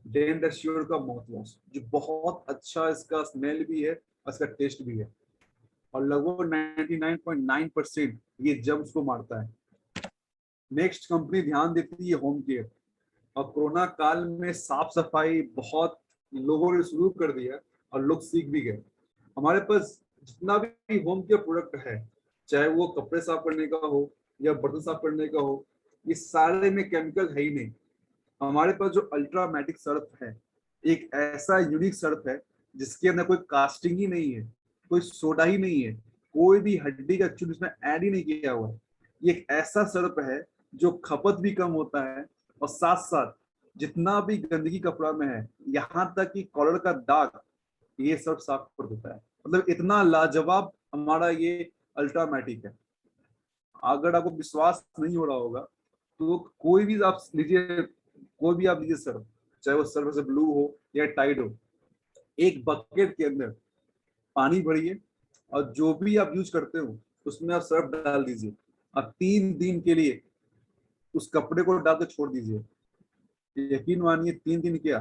डेंट एश्योर का माउथ वॉश, जो बहुत अच्छा इसका स्मेल भी है और इसका टेस्ट भी है, और लगभग 99.9% ये जर्म्स को मारता है। नेक्स्ट कंपनी ध्यान देती है होम केयर, और कोरोना काल में साफ सफाई बहुत लोगों ने शुरू कर दिया और लोग सीख भी गए। हमारे पास जितना भी होम केयर प्रोडक्ट है, चाहे वो कपड़े साफ करने का हो या बर्तन साफ करने का हो, ये सारे में केमिकल है ही नहीं। हमारे पास जो अल्ट्रामेटिक सर्फ है, एक ऐसा यूनिक सर्फ है जिसके अंदर कोई कास्टिंग ही नहीं है, कोई सोडा ही नहीं है, कोई भी हड्डी का चून इसमें ऐड ही नहीं किया हुआ है। ये एक ऐसा सर्फ है जो खपत भी कम होता है, और साथ साथ जितना भी गंदगी कपड़ा में है, यहाँ तक कि कॉलर का दाग, ये सब साफ कर देता है। मतलब इतना लाजवाब हमारा ये अल्ट्रामेटिक है। अगर आपको विश्वास नहीं हो रहा होगा तो कोई भी आप लीजिए, कोई भी आप लीजिए सर्फ, चाहे वो सर्फ से ब्लू हो या टाइड हो, एक बकेट के अंदर पानी भरिए और जो भी आप यूज करते हो उसमें आप सर्फ डाल दीजिए, और 3 दिन के लिए उस कपड़े को डाल के छोड़ दीजिए। यकीन मानिए 3 दिन क्या,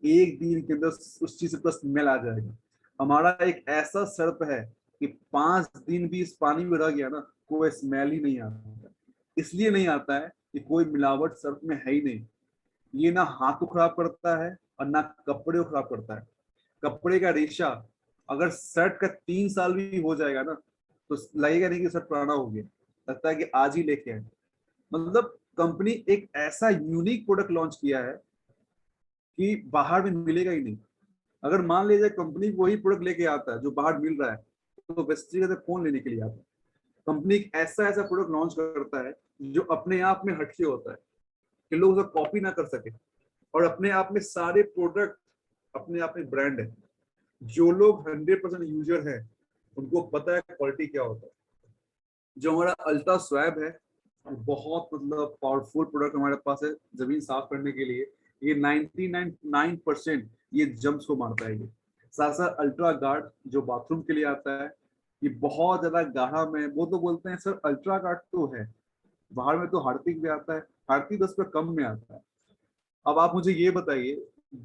1 दिन के अंदर उस चीज से पूरा स्मेल आ जाएगा। हमारा एक ऐसा सर्फ है कि 5 दिन भी इस पानी में रह गया ना, कोई स्मेल ही नहीं आता। इसलिए नहीं आता है कि कोई मिलावट सर्फ में है ही नहीं। ये ना हाथ को खराब करता है और ना कपड़े को खराब करता है। कपड़े का रेशा अगर शर्ट का 3 साल भी हो जाएगा ना, तो लगेगा नहीं कि शर्ट पुराना हो गया, लगता है कि आज ही लेके आए। मतलब कंपनी एक ऐसा यूनिक प्रोडक्ट लॉन्च किया है कि बाहर में मिलेगा ही नहीं। अगर मान लीजिए कंपनी वही प्रोडक्ट लेके आता है जो बाहर मिल रहा है, तो बेसिकली से कौन लेने के लिए आता है? कंपनी एक ऐसा ऐसा प्रोडक्ट लॉन्च करता है जो अपने आप में हटके होता है कि लोग उसे कॉपी ना कर सके, और अपने आप में सारे प्रोडक्ट अपने आप में ब्रांड है। जो लोग 100% यूजर है उनको पता है क्वालिटी क्या होता है। जो हमारा अल्ट्रा स्वैब है, बहुत मतलब पावरफुल प्रोडक्ट हमारे पास है जमीन साफ करने के लिए। ये 99% ये जम्स को मारता है। ये साथ साथ अल्ट्रा गार्ड जो बाथरूम के लिए आता है, ये बहुत ज्यादा गाढ़ा में, वो तो बोलते हैं सर अल्ट्रा गार्ड तो है, बाहर में तो हार्पिक भी आता है, हार्पिक 10 रुपये कम में आता है। अब आप मुझे ये बताइए,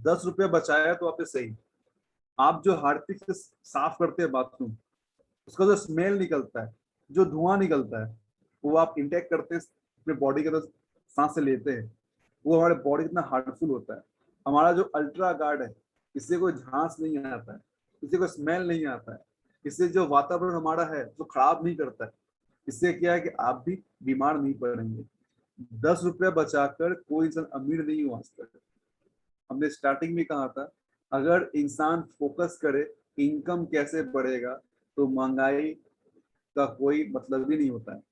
10 रुपये बचाया तो आपने सही, आप जो हार्पिक से साफ करते हैं बाथरूम, उसका जो स्मेल निकलता है, जो धुआं निकलता है, वो आप इंटेक करते हैं अपने बॉडी के अंदर, सांस से लेते हैं, वो हमारे बॉडी कितना हार्मफुल होता है। हमारा जो अल्ट्रा गार्ड है, इससे कोई झांस नहीं आता है, इससे कोई स्मेल नहीं आता है, इससे जो वातावरण हमारा है वो खराब नहीं करता है। इससे क्या है कि आप भी बीमार नहीं पड़ेंगे। 10 रुपया बचाकर कोई इंसान अमीर नहीं हुआ आज तक। हमने स्टार्टिंग में कहा था, अगर इंसान फोकस करे इनकम कैसे बढ़ेगा, तो महंगाई का कोई मतलब ही नहीं होता है।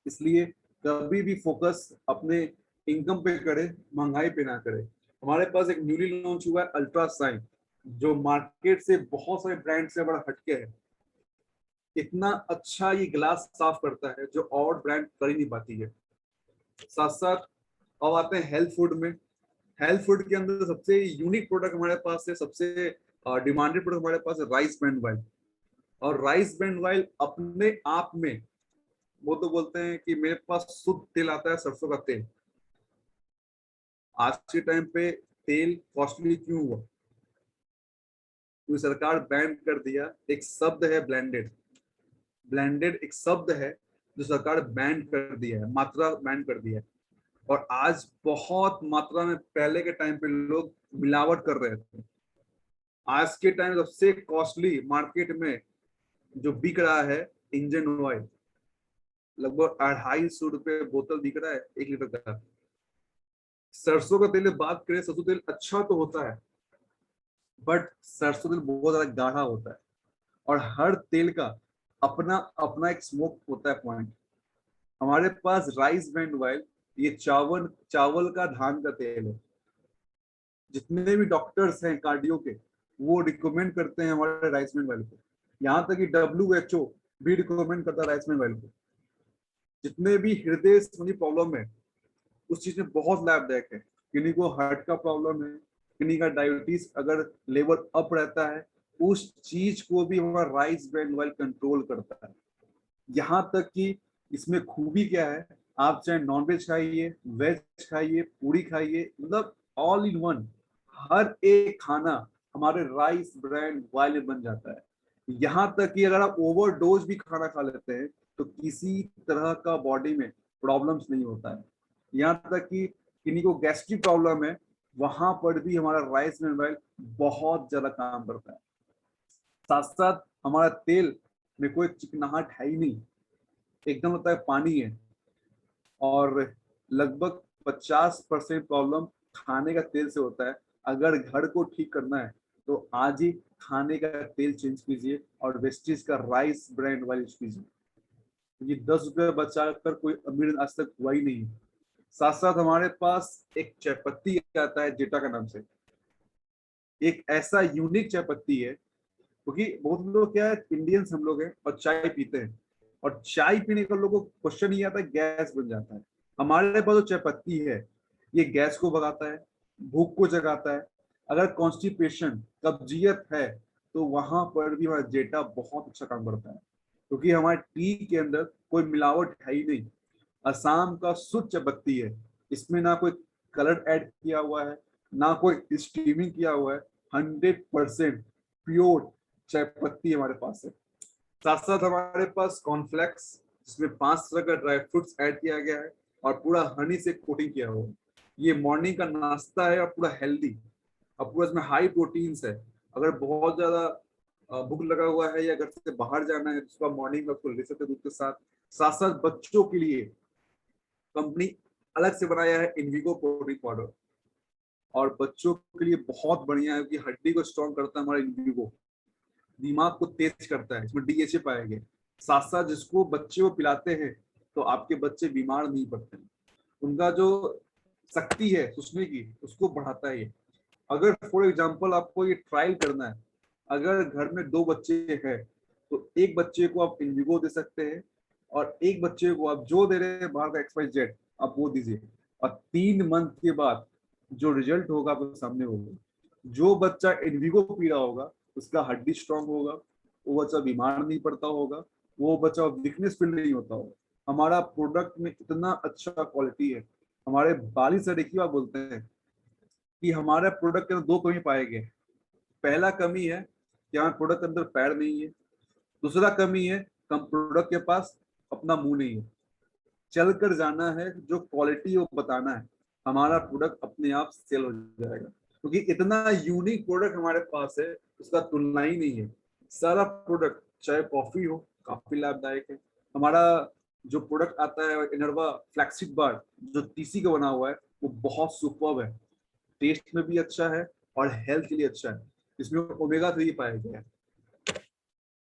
इसलिए कभी भी फोकस अपने इनकम पे करे, महंगाई पे ना करे। हमारे पास एक न्यूली लॉन्च हुआ है अल्ट्रा साइन, जो मार्केट से बहुत सारे ब्रांड से बड़ा हटके है। इतना अच्छा ये ग्लास साफ करता है जो और ब्रांड कर ही नहीं पाती है। साथ साथ अब आते हैं हेल्थ फूड में। हेल्थ फूड के अंदर सबसे यूनिक प्रोडक्ट हमारे पास है, सबसे डिमांडेड प्रोडक्ट हमारे पास है राइस ब्रांड ऑयल। और राइस ब्रांड ऑयल अपने आप में, वो तो बोलते हैं कि मेरे पास शुद्ध तेल आता है, सरसों का तेल। आज के टाइम पे तेल कॉस्टली क्यों हुआ? क्योंकि सरकार बैन कर दिया। एक शब्द है ब्लेंडेड, ब्लेंडेड एक शब्द है जो सरकार बैन कर दिया है, मात्रा बैन कर दिया है। और आज बहुत मात्रा में, पहले के टाइम पे लोग मिलावट कर रहे थे। आज के टाइम सबसे कॉस्टली मार्केट में जो बिक रहा है इंजन ऑयल, लगभग 250 रुपये बोतल बिक रहा है 1 लीटर का। सरसों का तेल बात करें, सरसों तेल अच्छा तो होता है, बट सरसों तेल बहुत ज्यादा गाढ़ा होता है, और हर तेल का अपना अपना एक स्मोक होता है पॉइंट। हमारे पास राइस ब्रांड ऑयल, ये चावल चावल का धान का तेल है। जितने भी डॉक्टर्स हैं कार्डियो के, वो रिकमेंड करते हैं हमारे राइस ब्रांड ऑयल को। यहाँ तक कि WHO भी रिकमेंड करता है राइस ब्रांड ऑयल को। जितने भी हृदय संबंधी प्रॉब्लम है, उस चीज में बहुत लाभदायक है। किन्हीं को हार्ट का प्रॉब्लम है, किन्हीं का डायबिटीज अगर लेवल अप रहता है, उस चीज को भी हमारा राइस ब्रान ऑयल कंट्रोल करता है। यहाँ तक कि इसमें खूबी क्या है, आप चाहे नॉनवेज खाइए, वेज खाइए, पूरी खाइए, मतलब ऑल इन वन, हर एक खाना हमारे राइस ब्रान ऑयल में बन जाता है। यहाँ तक कि अगर आप ओवरडोज भी खाना खा लेते हैं तो किसी तरह का बॉडी में प्रॉब्लम्स नहीं होता है। यहाँ तक कि किन्हीं को गैस्ट्रिक प्रॉब्लम है, वहां पर भी हमारा राइस ब्रान ऑयल बहुत ज्यादा काम करता है। साथ साथ हमारा तेल में कोई चिकनाहट है ही नहीं, एकदम होता है पानी है। और लगभग 50% प्रॉब्लम खाने का तेल से होता है। अगर घर को ठीक करना है तो आज ही खाने का तेल चेंज कीजिए और वेस्टीज का राइस ब्रांड ऑयल यूज कीजिए। ये 10 रुपये बचा कर कोई अमीर आज तक हुआ ही नहीं। साथ साथ हमारे पास एक चाय पत्ती आता है जेटा का नाम से, एक ऐसा यूनिक चाय पत्ती है, क्योंकि बहुत लोग क्या है, इंडियंस हम लोग हैं और चाय पीते हैं, और चाय पीने का लोगों को क्वेश्चन नहीं आता, गैस बन जाता है। हमारे पास जो चाय पत्ती है, ये गैस को भगाता है, भूख को जगाता है। अगर कॉन्स्टिपेशन, कब्जियत है, तो वहां पर भी हमारा जेटा बहुत अच्छा काम करता है, क्योंकि हमारे टी के अंदर कोई मिलावट है ही नहीं। असम का शुद्ध चाय पत्ती है, इसमें ना कोई कलर ऐड किया हुआ है, ना कोई स्टीमिंग किया हुआ है। 100% प्योर चाय पत्ती हमारे पास है। साथ साथ हमारे पास कॉर्नफ्लेक्स, जिसमें 5 तरह का ड्राई फ्रूट्स ऐड किया गया है और पूरा हनी से कोटिंग किया हुआ है। ये मॉर्निंग का नाश्ता है और पूरा हेल्दी, और पूरा इसमें हाई प्रोटीन्स है। अगर बहुत ज्यादा भूख लगा हुआ है या घर से बाहर जाना है तो उसका मॉर्निंग में उसको ले सकते हैं दूध के साथ। साथ साथ बच्चों के लिए कंपनी अलग से बनाया है इनविगो प्रोटीन पाउडर, और बच्चों के लिए बहुत बढ़िया है कि हड्डी को स्ट्रॉन्ग करता है हमारा इनविगो, दिमाग को तेज करता है, इसमें डीएचए पाए गए। साथ साथ जिसको बच्चे को पिलाते हैं तो आपके बच्चे बीमार नहीं पड़ते, उनका जो शक्ति है सोचने की उसको बढ़ाता है ये। अगर फॉर एग्जांपल आपको ये ट्रायल करना है, अगर घर में 2 बच्चे हैं तो एक बच्चे को आप इंडिगो दे सकते हैं, और एक बच्चे को आप जो दे रहे हैं बाहर का XYZ आप वो दीजिए, और 3 मंथ के बाद जो रिजल्ट होगा आपके सामने होगा। जो बच्चा इनविगो पी रहा होगा उसका हड्डी स्ट्रांग होगा, वो बच्चा बीमार नहीं पड़ता होगा, वो बच्चा वीकनेस फील नहीं होता होगा। हमारा प्रोडक्ट में इतना अच्छा क्वालिटी है। हमारे बाली सर एक ही बात बोलते हैं कि हमारे प्रोडक्ट के अंदर 2 कमी पाए गए। पहला कमी है कि हमारे प्रोडक्ट के अंदर पैर नहीं है। दूसरा कमी है कम प्रोडक्ट के पास अपना मुंह नहीं है। चल कर जाना है, जो क्वालिटी है वो बताना है, हमारा प्रोडक्ट अपने आप सेल हो जाएगा, क्योंकि इतना यूनिक प्रोडक्ट हमारे पास है, उसका तुलना ही नहीं है। सारा प्रोडक्ट चाहे कॉफी हो काफी लाभदायक है। हमारा जो प्रोडक्ट आता है इनरवा फ्लैक्सीड बार, जो टीसी का बना हुआ है, वो बहुत सुपर्ब है, टेस्ट में भी अच्छा है और हेल्थ के लिए अच्छा है। इसमें ओमेगा 3 पाया गया है।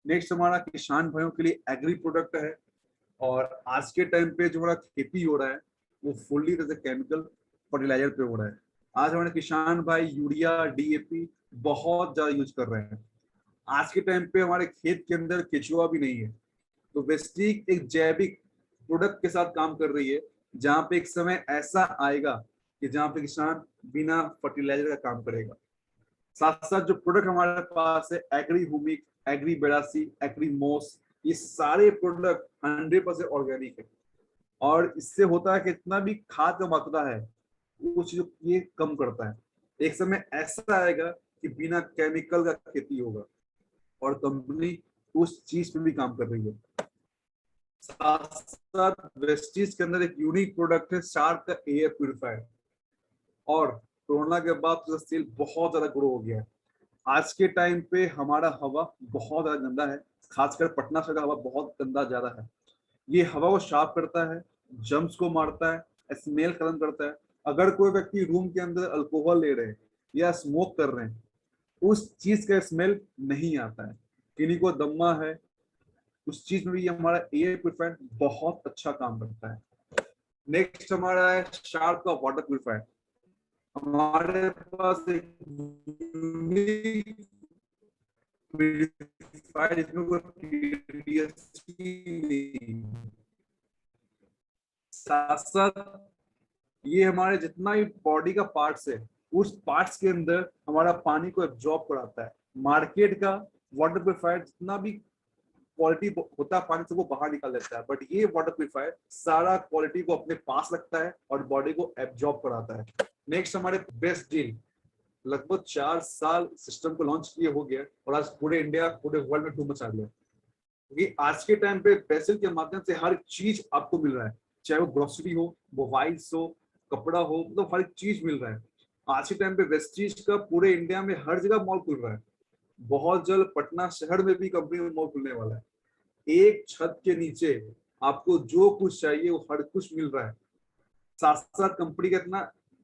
नेक्स्ट हमारा किसान भाइयों के लिए एग्री प्रोडक्ट है, और आज के टाइम पे जो हमारा खेती हो रहा है वो फुल्ली केमिकल फर्टिलाइजर पे हो रहा है। आज हमारे किसान भाई यूरिया, डीएपी बहुत ज्यादा यूज कर रहे हैं। आज के टाइम पे हमारे खेत के अंदर केचुआ भी नहीं है, तो वेस्टिक एक जैविक प्रोडक्ट के साथ काम कर रही है, जहाँ पे एक समय ऐसा आएगा कि जहाँ पे किसान बिना फर्टिलाइजर का काम करेगा। साथ साथ जो प्रोडक्ट हमारे पास है एग्री हुमिक, एग्री बेरासी, एग्री मोस, ये सारे प्रोडक्ट 100% ऑर्गेनिक है, और इससे होता है कि इतना भी खाद का मात्रा है वो चीज ये कम करता है। एक समय ऐसा आएगा कि बिना केमिकल का खेती होगा, और कंपनी उस चीज पे भी काम कर रही है। साथ साथ वेस्टीज के अंदर एक यूनिक प्रोडक्ट है शार्क का एयर प्यूरिफायर, और कोरोना के बाद तो सेल बहुत ज्यादा ग्रो हो गया है। आज के टाइम पे हमारा हवा बहुत ज्यादा गंदा है, खासकर पटना शहर का हवा बहुत गंदा ज्यादा है। ये हवा को साफ करता है, जम्स को मारता है, स्मेल खत्म करता है। अगर कोई व्यक्ति रूम के अंदर अल्कोहल ले रहे हैं या स्मोक कर रहे हैं, उस चीज का स्मेल नहीं आता है। किन्हीं को दम्मा है, उस चीज में भी हमारा एयर प्यूरिफायर बहुत अच्छा काम करता है। नेक्स्ट हमारा है शार्प का वाटर प्यूरिफायर। हमारे पास एक यूनिक प्यूरिफायर इसमें कोई TDS नहीं। साथ साथ ये हमारे जितना भी बॉडी का पार्ट्स है, उस पार्ट्स के अंदर हमारा पानी को एब्जॉर्ब कराता है। मार्केट का वाटर प्यूरिफायर जितना भी क्वालिटी होता है पानी से वो बाहर निकाल देता है, बट ये वाटर प्यूरिफायर सारा क्वालिटी को अपने पास रखता है और बॉडी को एब्जॉर्ब कराता है। नेक्स्ट हमारे बेस्ट डील, लगभग 4 साल सिस्टम को लॉन्च किए हो गया और आज पूरे इंडिया पूरे वर्ल्ड में धूम मचा लिया। क्योंकि आज के टाइम पे बेस्ट डील के माध्यम से हर चीज आपको मिल रहा है, चाहे वो ग्रोसरी हो, मोबाइल्स हो, कपड़ा हो, मतलब हर चीज मिल रहा है। आज के टाइम पे वेस्टीज का पूरे इंडिया में हर जगह मॉल खुल रहा है। बहुत जल्द पटना शहर में भी कंपनी में मॉल खुलने वाला है। एक छत के नीचे आपको जो कुछ चाहिए वो हर कुछ मिल रहा है। साथ साथ कंपनी का इतना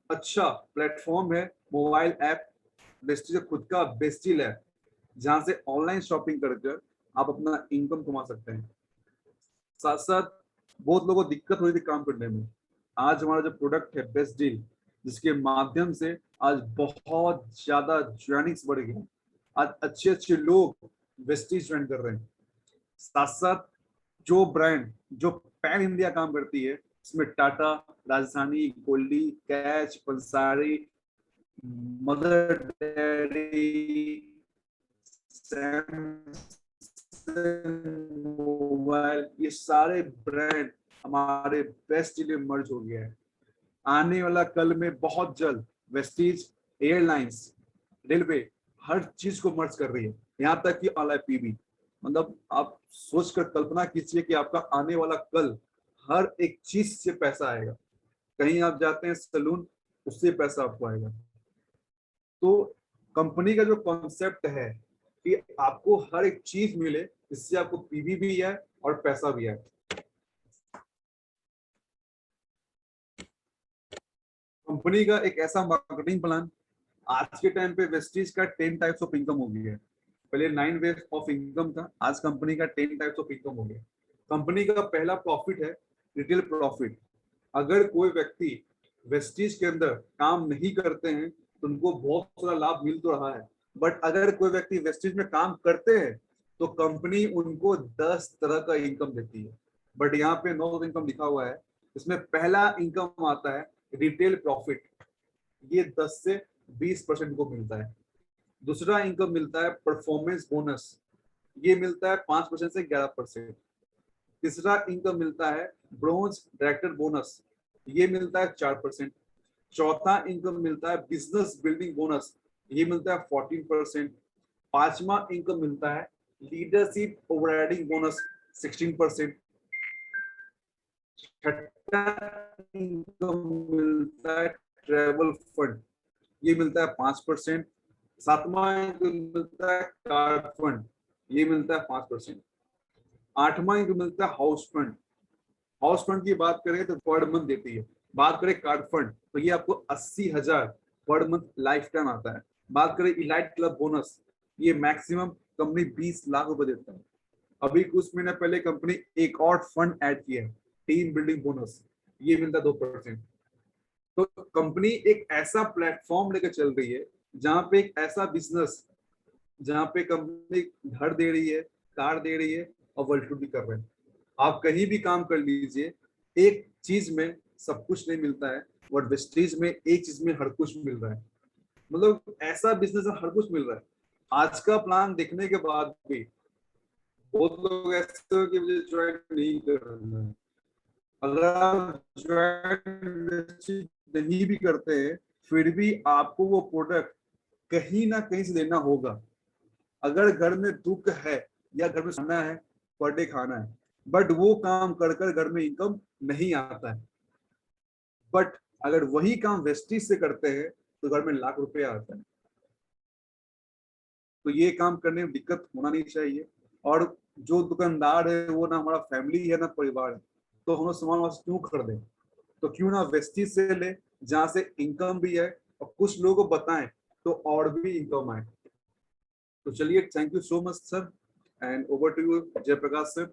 अच्छा प्लेटफॉर्म है, मोबाइल ऐप, वेस्टीज का खुद का वेस्टील है, जहां से ऑनलाइन शॉपिंग करके आप अपना इनकम कमा सकते हैं। साथ साथ बहुत लोगों को दिक्कत हो रही थी काम करने में, आज हमारा जो प्रोडक्ट है बेस्ट डील, जिसके माध्यम से आज बहुत ज्यादा ज्वाइनिंग्स बढ़ गए, आज अच्छे अच्छे लोग वेस्टीज ज्वाइन कर रहे हैं। साथ साथ जो ब्रांड जो पैन इंडिया काम करती है, इसमें Tata, Rajdhani, Goldiee, Catch, Pansari, Mother Dairy, mobile, ये सारे ब्रांड हमारे बेस्ट डील में मर्ज हो गया है। आने वाला कल में बहुत जल्द वेस्टीज, एयरलाइंस, रेलवे हर चीज को मर्ज कर रही है, यहाँ तक कि ऑल पीबी। मतलब आप सोचकर कल्पना कीजिए कि आपका आने वाला कल हर एक चीज से पैसा आएगा। कहीं आप जाते हैं सैलून, उससे पैसा आपको आएगा। तो कंपनी का जो कॉन्सेप्ट है कि आपको हर एक चीज मिले जिससे आपको पीवी भी है और पैसा भी है। कंपनी का एक ऐसा मार्केटिंग प्लान, आज के टाइम पे वेस्टीज का 10 टाइप्स ऑफ इनकम हो गया है। पहले 9 वेज ऑफ इनकम था, आज कंपनी का 10 टाइप्स ऑफ इनकम हो गया। कंपनी का पहला प्रॉफिट है रिटेल प्रॉफिट। अगर कोई व्यक्ति वेस्टीज के अंदर काम नहीं करते हैं तो उनको बहुत सारा लाभ मिल तो रहा है, बट अगर कोई व्यक्ति वेस्टीज में काम करते हैं तो कंपनी उनको 10 तरह का इनकम देती है। बट यहाँ पे 9 इनकम लिखा हुआ है, इसमें पहला इनकम आता है रिटेल प्रॉफिट, ये 10 से 20% को मिलता है। दूसरा इनकम मिलता है परफॉर्मेंस बोनस, ये मिलता है 5% से 11%। तीसरा इनकम मिलता है ब्रोंज डायरेक्टर बोनस, ये मिलता है 4%। चौथा इनकम मिलता है बिजनेस बिल्डिंग बोनस, ये मिलता है 14%। पांचवा इनकम मिलता है लीडरशिप ओवरराइडिंग बोनस 16%। छठा इनकम मिलता है ट्रेवल फंड, ये मिलता है 5%। सातवां इनकम मिलता है कार फंड, ये मिलता है 5%। आठवां इनकम मिलता है हाउस फंड। हाउस फंड की बात करें तो पर मंथ देती है। बात करें कार्ड फंड तो ये आपको 80,000 पर मंथ लाइफ टाइम आता है। बात करें इलाइट क्लब बोनस, ये मैक्सिमम कंपनी 20 लाख रुपए देता है। अभी कुछ महीने पहले कंपनी एक और फंड ऐड किया है, टीम बिल्डिंग बोनस, ये मिलता है 2%। तो कंपनी एक ऐसा प्लेटफॉर्म लेकर चल रही है जहां पे एक ऐसा बिजनेस, जहां पे कंपनी घर दे रही है, कार दे रही है और वर्ल्ड टूर भी कर रहे हैं। आप कहीं भी काम कर लीजिए, एक चीज में सब कुछ नहीं मिलता है, और वेस्टीज में एक चीज में हर कुछ मिल रहा है। मतलब ऐसा बिजनेस हर कुछ मिल रहा है। आज का प्लान देखने के बाद भी बहुत लोग ऐसे हो कि मुझे ज्वाइन नहीं करना है। अगर आप ज्वाइन नहीं भी करते हैं फिर भी आपको वो प्रोडक्ट कहीं ना कहीं से लेना होगा। अगर घर में दुख है या घर में खाना है, पर डे खाना है, बट वो काम कर कर घर में इनकम नहीं आता है। बट अगर वही काम वेस्टीज से करते हैं तो घर में लाख रुपया आता है। तो ये काम करने में दिक्कत होना नहीं चाहिए। और जो दुकानदार है वो ना हमारा फैमिली है ना परिवार है, तो हम लोग सामान वहां से क्यों खरीदें? तो क्यों ना वेस्टीज से ले, जहां से इनकम भी है और कुछ लोगों को बताएं तो और भी इनकम आए। तो चलिए, thank you so much sir, and over to you Jayprakash sir.